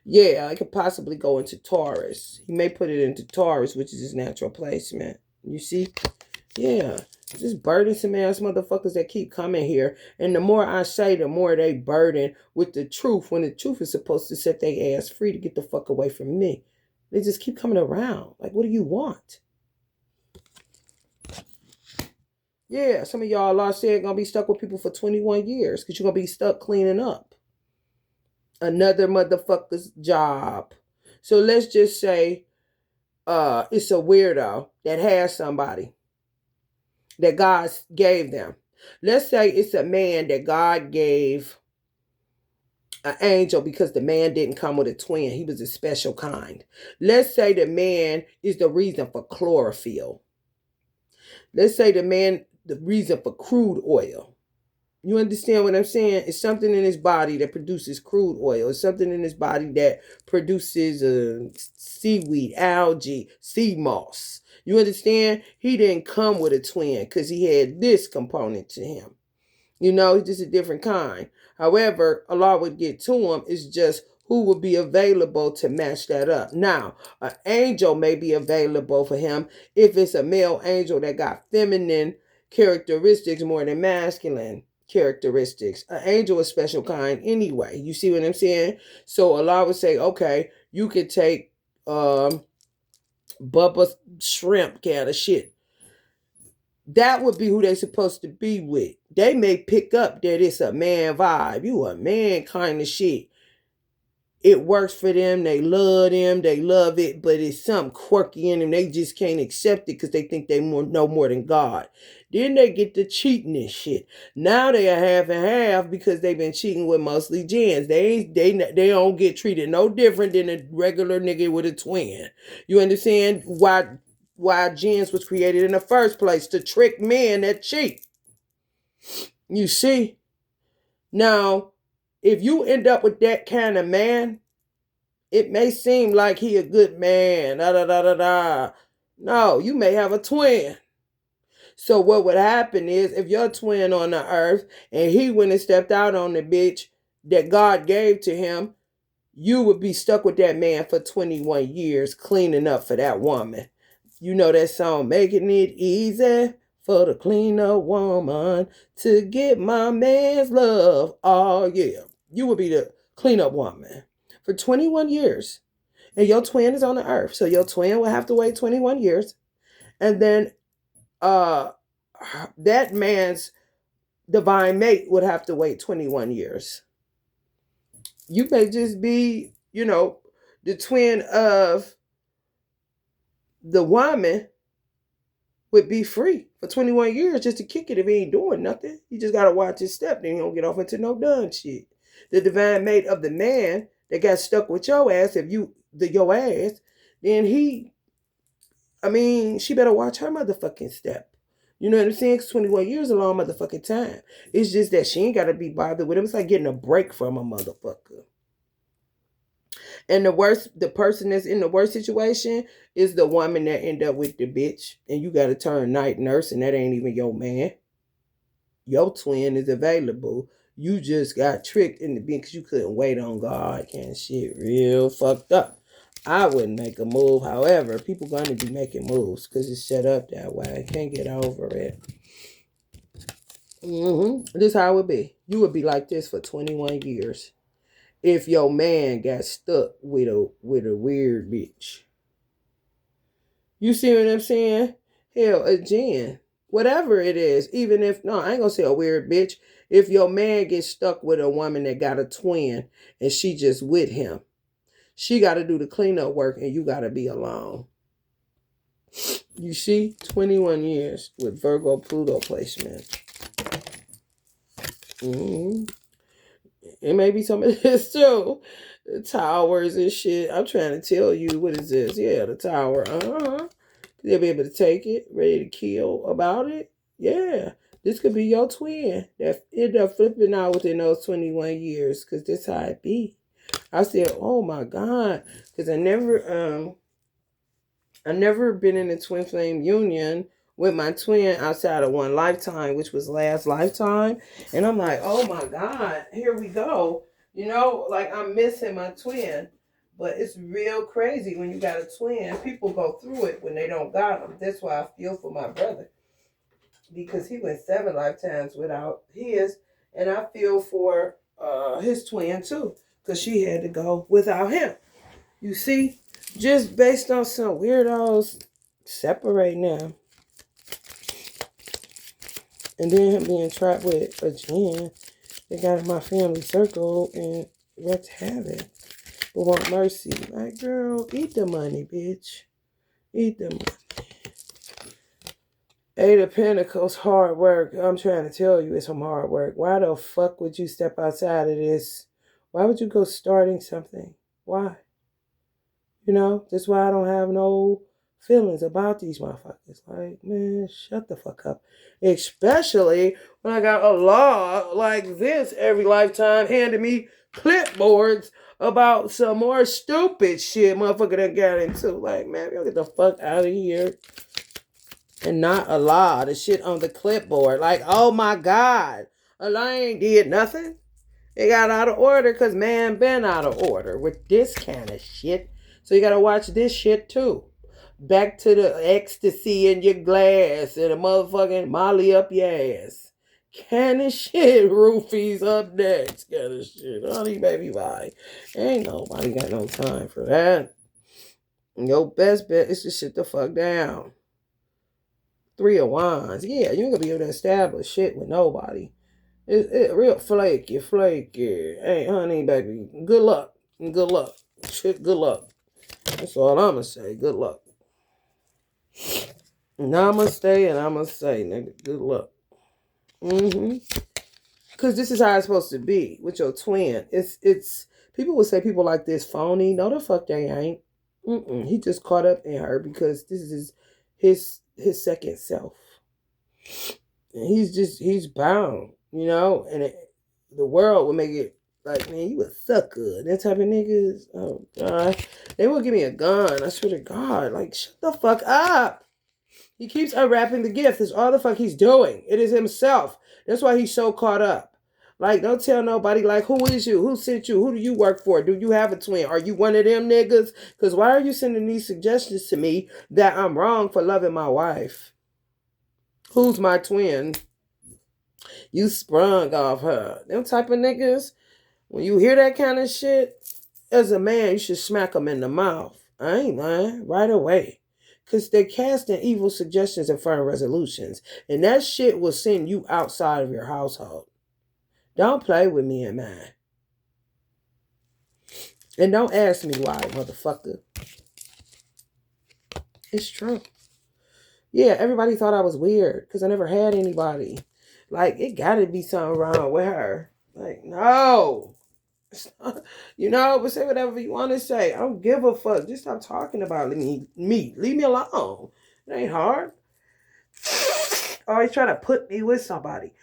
Yeah, I could possibly go into Taurus. He may put it into Taurus, which is his natural placement. You see? Yeah. Just burdensome ass motherfuckers that keep coming here. And the more I say, the more they burden with the truth, when the truth is supposed to set their ass free to get the fuck away from me. They just keep coming around. Like, what do you want? Yeah, some of y'all, Allah said, gonna be stuck with people for 21 years because you're gonna be stuck cleaning up another motherfucker's job. So let's just say it's a weirdo that has somebody that God gave them. Let's say it's a man that God gave an angel because the man didn't come with a twin. He was a special kind. Let's say the man is the reason for chlorophyll. Let's say the reason for crude oil. You understand what I'm saying? It's something in his body that produces crude oil. It's something in his body that produces seaweed, algae, sea moss. You understand? He didn't come with a twin because he had this component to him. You know, he's just a different kind. However, Allah would get to him. It's just who would be available to match that up. Now, an angel may be available for him if it's a male angel that got feminine characteristics more than masculine characteristics. An angel is special kind anyway. You see what I'm saying? So Allah would say, okay, you could take Bubba Shrimp kind of shit. That would be who they're supposed to be with. They may pick up that it's a man vibe. You a man kind of shit. it works for them. They love them. They love it, but it's something quirky in them. They just can't accept it because they think they know more than God. Then they get to cheating and shit. Now they are half and half because they've been cheating with mostly gens. They don't get treated no different than a regular nigga with a twin. You understand why gens was created in the first place? To trick men that cheat. You see? Now, if you end up with that kind of man, it may seem like he a good man. Da da da da da. No, you may have a twin. So what would happen is if your twin on the earth and he went and stepped out on the bitch that God gave to him, you would be stuck with that man for 21 years cleaning up for that woman. You know that song, Making It Easy for the cleaner woman to get my man's love. Oh, yeah. You would be the cleanup woman for 21 years. And your twin is on the earth. So your twin will have to wait 21 years. And then that man's divine mate would have to wait 21 years. You may just be, the twin of the woman would be free for 21 years just to kick it if he ain't doing nothing. You just got to watch his step. Then he don't get off into no done shit. The divine mate of the man that got stuck with your ass, your ass, then she better watch her motherfucking step. You know what I'm saying? 'Cause 21 years is a long motherfucking time. It's just that she ain't got to be bothered with him. It's like getting a break from a motherfucker. And the person that's in the worst situation is the woman that end up with the bitch. And you got to turn night nurse and that ain't even your man. Your twin is available. You just got tricked in the bin because you couldn't wait on God. Kind of shit real fucked up. I wouldn't make a move. However, people going to be making moves because it's set up that way. I can't get over it. This is how it would be. You would be like this for 21 years. If your man got stuck with a weird bitch. You see what I'm saying? Hell, a gen. Whatever it is. Even if, no, I ain't gonna say a weird bitch. If your man gets stuck with a woman that got a twin and she just with him, she got to do the cleanup work and you got to be alone. You see? 21 years with Virgo Pluto placement. It may be some of this too. The towers and shit. I'm trying to tell you, what is this? Yeah, the tower. They'll be able to take it, ready to kill about it. Yeah. This could be your twin that end up flipping out within those 21 years. Because this how it be. I said, oh my God. Because I never been in a twin flame union with my twin outside of one lifetime, which was last lifetime. And I'm like, oh my God, here we go. Like I'm missing my twin. But it's real crazy when you got a twin. People go through it when they don't got them. That's why I feel for my brother. Because he went 7 lifetimes without his. And I feel for his twin too. Because she had to go without him. You see? Just based on some weirdos separating them. And then him being trapped with a gen that got in my family circle and wreaked havoc. But want mercy. Like, girl, eat the money, bitch. Eat the money. 8 of Pentacles, hard work. I'm trying to tell you it's some hard work. Why the fuck would you step outside of this? Why would you go starting something? Why? That's why I don't have no feelings about these motherfuckers. Like, man, shut the fuck up. Especially when I got a law like this every lifetime handing me clipboards about some more stupid shit motherfucker done got into. Like, man, y'all get the fuck out of here. And not a law, the shit on the clipboard. Like, oh my God. Allah ain't did nothing. They got out of order because man been out of order with this kind of shit. So you got to watch this shit too. Back to the ecstasy in your glass and the motherfucking Molly up your ass. Kind of shit. Roofies up next. Kind of shit. Honey, baby, bye. Ain't nobody got no time for that. Your best bet is to shit the fuck down. 3 of Wands. Yeah, you ain't going to be able to establish shit with nobody. It's real flaky. Hey, honey, baby, good luck. And good luck. Shit, good luck. That's all I'ma say. Good luck. Namaste and I'ma say, nigga, good luck. Cause this is how it's supposed to be with your twin. It's people would say people like this phony. No, the fuck they ain't. He just caught up in her because this is his second self. And he's bound, and the world would make it like, man, you a sucker. That type of niggas. Oh God. They will give me a gun. I swear to God. Like, shut the fuck up. He keeps unwrapping the gift. That's all the fuck he's doing. It is himself. That's why he's so caught up. Like, don't tell nobody, like, who is you? Who sent you? Who do you work for? Do you have a twin? Are you one of them niggas? Because why are you sending these suggestions to me that I'm wrong for loving my wife? Who's my twin? You sprung off her. Them type of niggas, when you hear that kind of shit, as a man, you should smack them in the mouth. I ain't lying. Right away. Because they're casting evil suggestions and firm resolutions. And that shit will send you outside of your household. Don't play with me and mine. And don't ask me why, motherfucker. It's true. Yeah, everybody thought I was weird because I never had anybody. Like, it gotta be something wrong with her. Like, no. But say whatever you want to say. I don't give a fuck. Just stop talking about me. Leave me alone. It ain't hard. Always trying to put me with somebody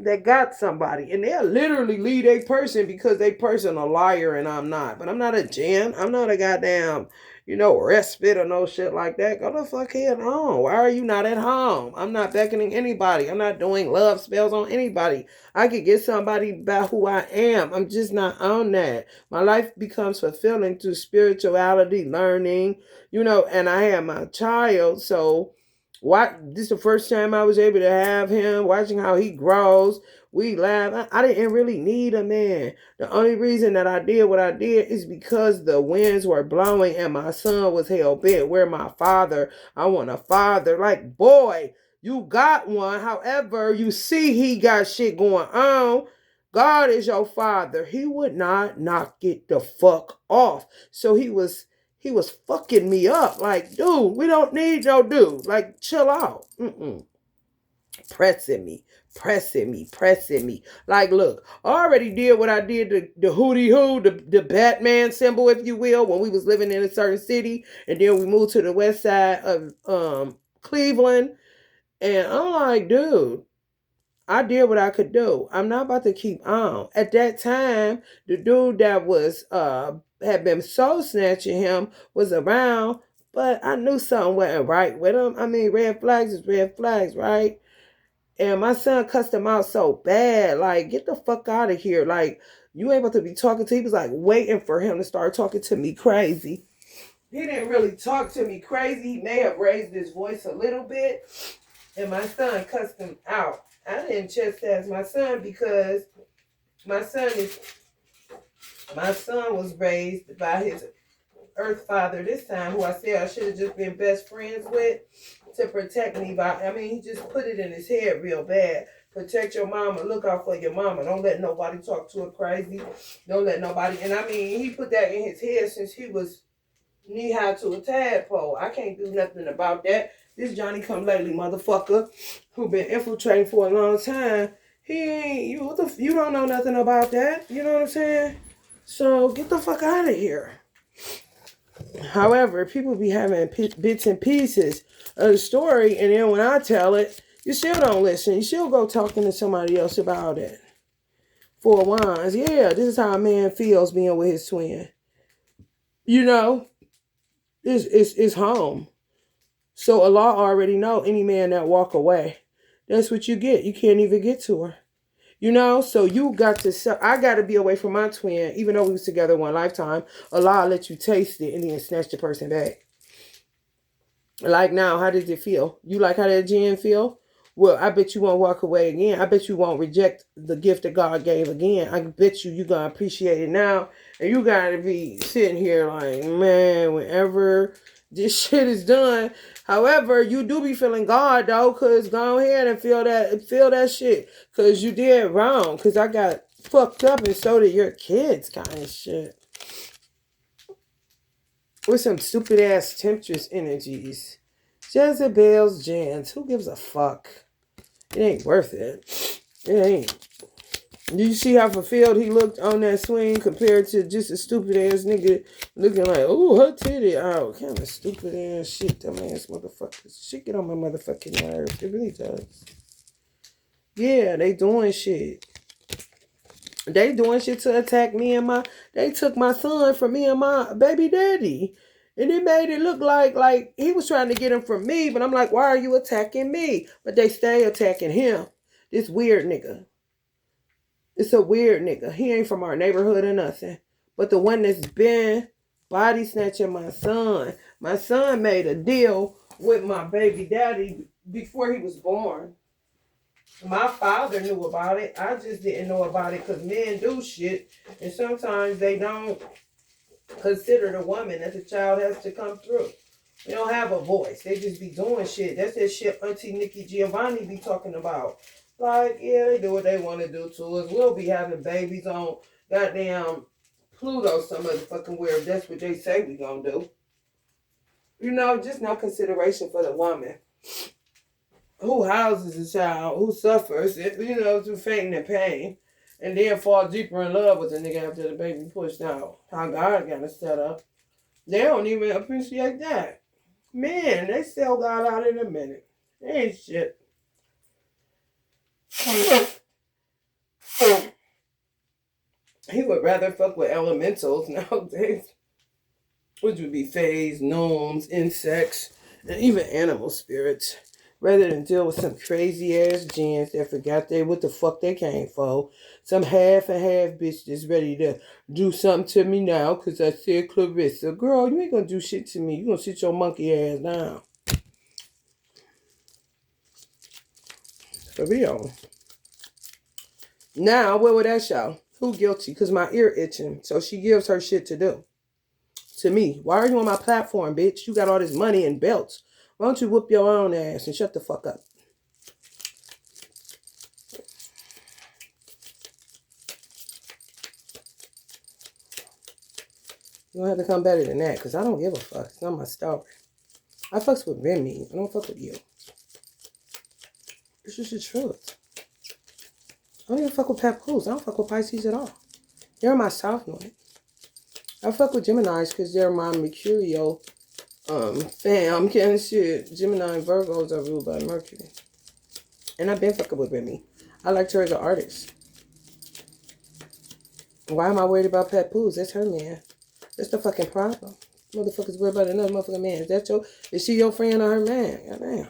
that got somebody. And they'll literally leave a person because they person a liar and I'm not. But I'm not a gin. I'm not a goddamn, respite or no shit like that. Go the fuck head home. Why are you not at home? I'm not beckoning anybody. I'm not doing love spells on anybody. I could get somebody by who I am. I'm just not on that. My life becomes fulfilling through spirituality, learning, and I have my child. So this is the first time I was able to have him, watching how he grows. We laugh. I didn't really need a man. The only reason that I did what I did is because the winds were blowing and my son was hell bent. Where my father? I want a father. Like, boy, you got one. However, you see he got shit going on. God is your father. He would not knock it the fuck off. So he was fucking me up. Like, dude, we don't need no dude. Like, chill out. Pressing me. Like, look, I already did what I did, the hootie hoo, the Batman symbol, if you will, when we was living in a certain city. And then we moved to the west side of Cleveland. And I'm like, dude, I did what I could do. I'm not about to keep on. At that time, the dude that was had been soul snatching him was around, but I knew something wasn't right with him. I mean, red flags is red flags, right? And my son cussed him out so bad, like, get the fuck out of here. Like, you ain't about to be talking to. He was like waiting for him to start talking to me crazy. He didn't really talk to me crazy. He may have raised his voice a little bit, and my son cussed him out. I didn't chastise my son because my son was raised by his earth father this time, who I said I should have just been best friends with to protect me. He just put it in his head real bad. Protect your mama. Look out for your mama. Don't let nobody talk to her crazy. Don't let nobody. And he put that in his head since he was knee-high to a tadpole. I can't do nothing about that. This Johnny come lately motherfucker who been infiltrating for a long time, he ain't, you don't know nothing about that. You know what I'm saying? So get the fuck out of here. However, people be having bits and pieces of the story, and then when I tell it, you still don't listen. You still go talking to somebody else about it. For Wands, yeah, this is how a man feels being with his twin. It's home. So Allah already know any man that walk away. That's what you get. You can't even get to her. So you got to, I got to be away from my twin, even though we was together one lifetime. Allah let you taste it and then snatch the person back. Like now, how does it feel? You like how that gin feel? Well, I bet you won't walk away again. I bet you won't reject the gift that God gave again. I bet you're going to appreciate it now. And you got to be sitting here like, man, whenever this shit is done. However, you do be feeling God though, cause go ahead and feel that shit, cause you did wrong. Cause I got fucked up and so did your kids, kind of shit. with some stupid ass temptress energies. Jezebel's Jans. Who gives a fuck? It ain't worth it. It ain't. Did you see how fulfilled he looked on that swing compared to just a stupid ass nigga looking like, oh, her titty out? Kind of stupid ass shit, dumbass motherfuckers. Shit get on my motherfucking nerves. It really does. Yeah, they doing shit. They doing shit to attack me and they took my son from me and my baby daddy. And it made it look like he was trying to get him from me, but I'm like, why are you attacking me? But they stay attacking him. This weird nigga. It's a weird nigga. He ain't from our neighborhood or nothing. But the one that's been body snatching my son. My son made a deal with my baby daddy before he was born. My father knew about it. I just didn't know about it because men do shit. And sometimes they don't consider the woman that the child has to come through. They don't have a voice. They just be doing shit. That's that shit Auntie Nikki Giovanni be talking about. Like, yeah, they do what they want to do to us. We'll be having babies on goddamn Pluto some motherfucking where if that's what they say we gonna do. You know, just no consideration for the woman who houses a child, who suffers, you know, through fainting and pain, and then fall deeper in love with the nigga after the baby pushed out. How God got it set up. They don't even appreciate that. Man, they sell God out in a minute. They ain't shit. He would rather fuck with elementals nowadays, which would be fays, gnomes, insects, and even animal spirits, rather than deal with some crazy ass gins that forgot what the fuck they came for. Some half and half bitch that's ready to do something to me now because I said Clarissa. Girl, you ain't gonna do shit to me. You gonna sit your monkey ass down. For real. Now, what would that show? Who guilty? Because my ear itching. So she gives her shit to do. To me. Why are you on my platform, bitch? You got all this money and belts. Why don't you whoop your own ass and shut the fuck up? You don't have to come better than that, because I don't give a fuck. It's not my story. I fucks with Remy. I don't fuck with you. It's just the truth. I don't even fuck with Papoose. I don't fuck with Pisces at all. They're my South Node. I fuck with Geminis because they're my Mercurial fam. Kind of shit. Gemini and Virgos are ruled by Mercury. And I've been fucking with Remy. I liked her as an artist. Why am I worried about Papoose? That's her man. That's the fucking problem. Motherfuckers worried about another motherfucking man. Is she your friend or her man? Goddamn.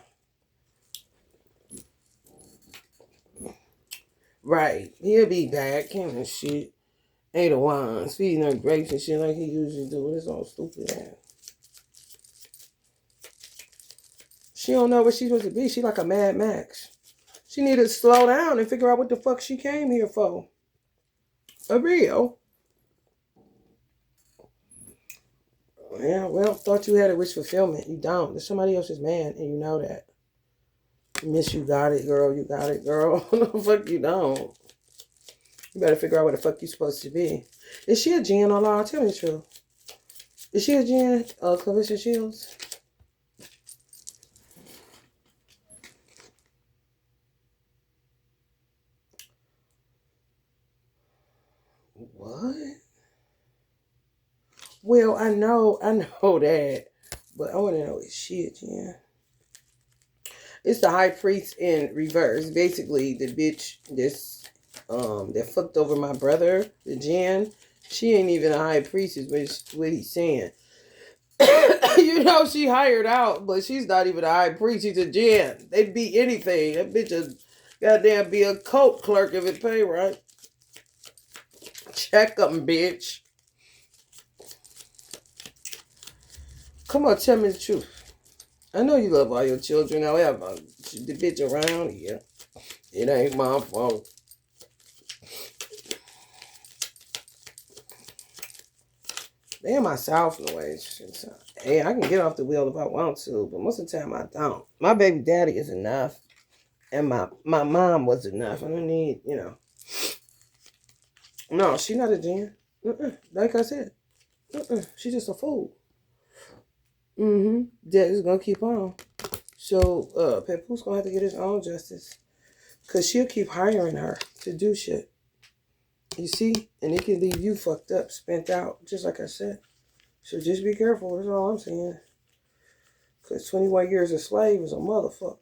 Right. He'll be back. Kind of shit. Ain't a Wands. Feeding her grapes and shit like he usually do. It's all stupid ass. She don't know what she's supposed to be. She like a Mad Max. She need to slow down and figure out what the fuck she came here for. For real. Yeah, well, thought you had a wish fulfillment. You don't. There's somebody else's man, and you know that. Miss, you got it, girl. You got it, girl. No, fuck you don't. You better figure out what the fuck you supposed to be. Is she a Jen or Law? Tell me the truth. Is she a Jen? Clarissa Shields? What? Well, I know that. But I want to know, is she a Jen? It's the high priest in reverse. Basically, the bitch that fucked over my brother, the Jen. She ain't even a high priest, is what he's saying. You know, she hired out, but she's not even a high priest. She's a Jen. They'd be anything. That bitch would goddamn be a cult clerk if it pay right. Check them, bitch. Come on, tell me the truth. I know you love all your children. However, the bitch around here, it ain't my fault. They in my South noise. Hey, I can get off the wheel if I want to, but most of the time I don't. My baby daddy is enough, and my mom was enough. I don't need, you know. No, she not a Jen. Like I said, she's just a fool. That is gonna keep on. So Papoose gonna have to get his own justice. Cause she'll keep hiring her to do shit. You see? And it can leave you fucked up, spent out, just like I said. So just be careful, that's all I'm saying. Cause 21 years a slave is a motherfucker.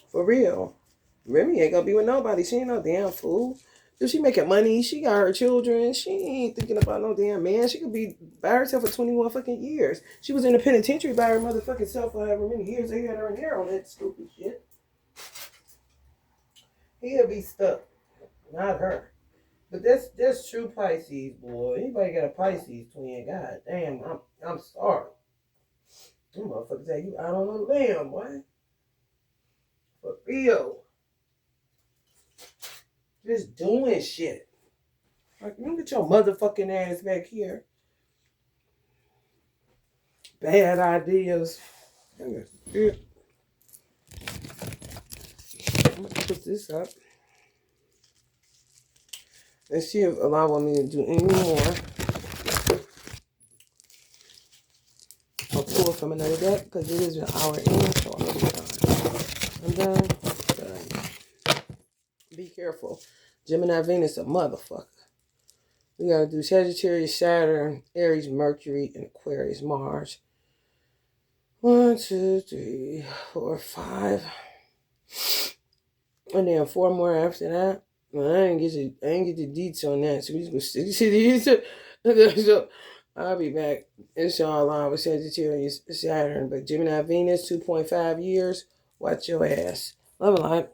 For real. Remy ain't gonna be with nobody. She ain't no damn fool. If she making money, she got her children. She ain't thinking about no damn man. She could be by herself for 21 fucking years. She was in the penitentiary by her motherfucking self for however many years they had her in there on that stupid shit. He'll be stuck. Not her. But that's true Pisces, boy. Anybody got a Pisces twin? God damn, I'm sorry. Them motherfuckers say you out on a limb, boy. For real. Just doing shit. Like, you get your motherfucking ass back here. Bad ideas. I'm gonna put this up. Let's see if Allah want me to do any more. I'll pull from another deck because it is an hour in, so I'm gonna be done. I'm done. Done. Be careful. Gemini Venus a motherfucker. We gotta do Sagittarius, Saturn, Aries, Mercury, and Aquarius, Mars. 1, 2, 3, 4, 5. And then 4 more after that. Well, I didn't get the deets on that, so we just gonna stick to these. So I'll be back, inshallah, with Sagittarius, Saturn, but Gemini, Venus, 2.5 years. Watch your ass. Love a lot.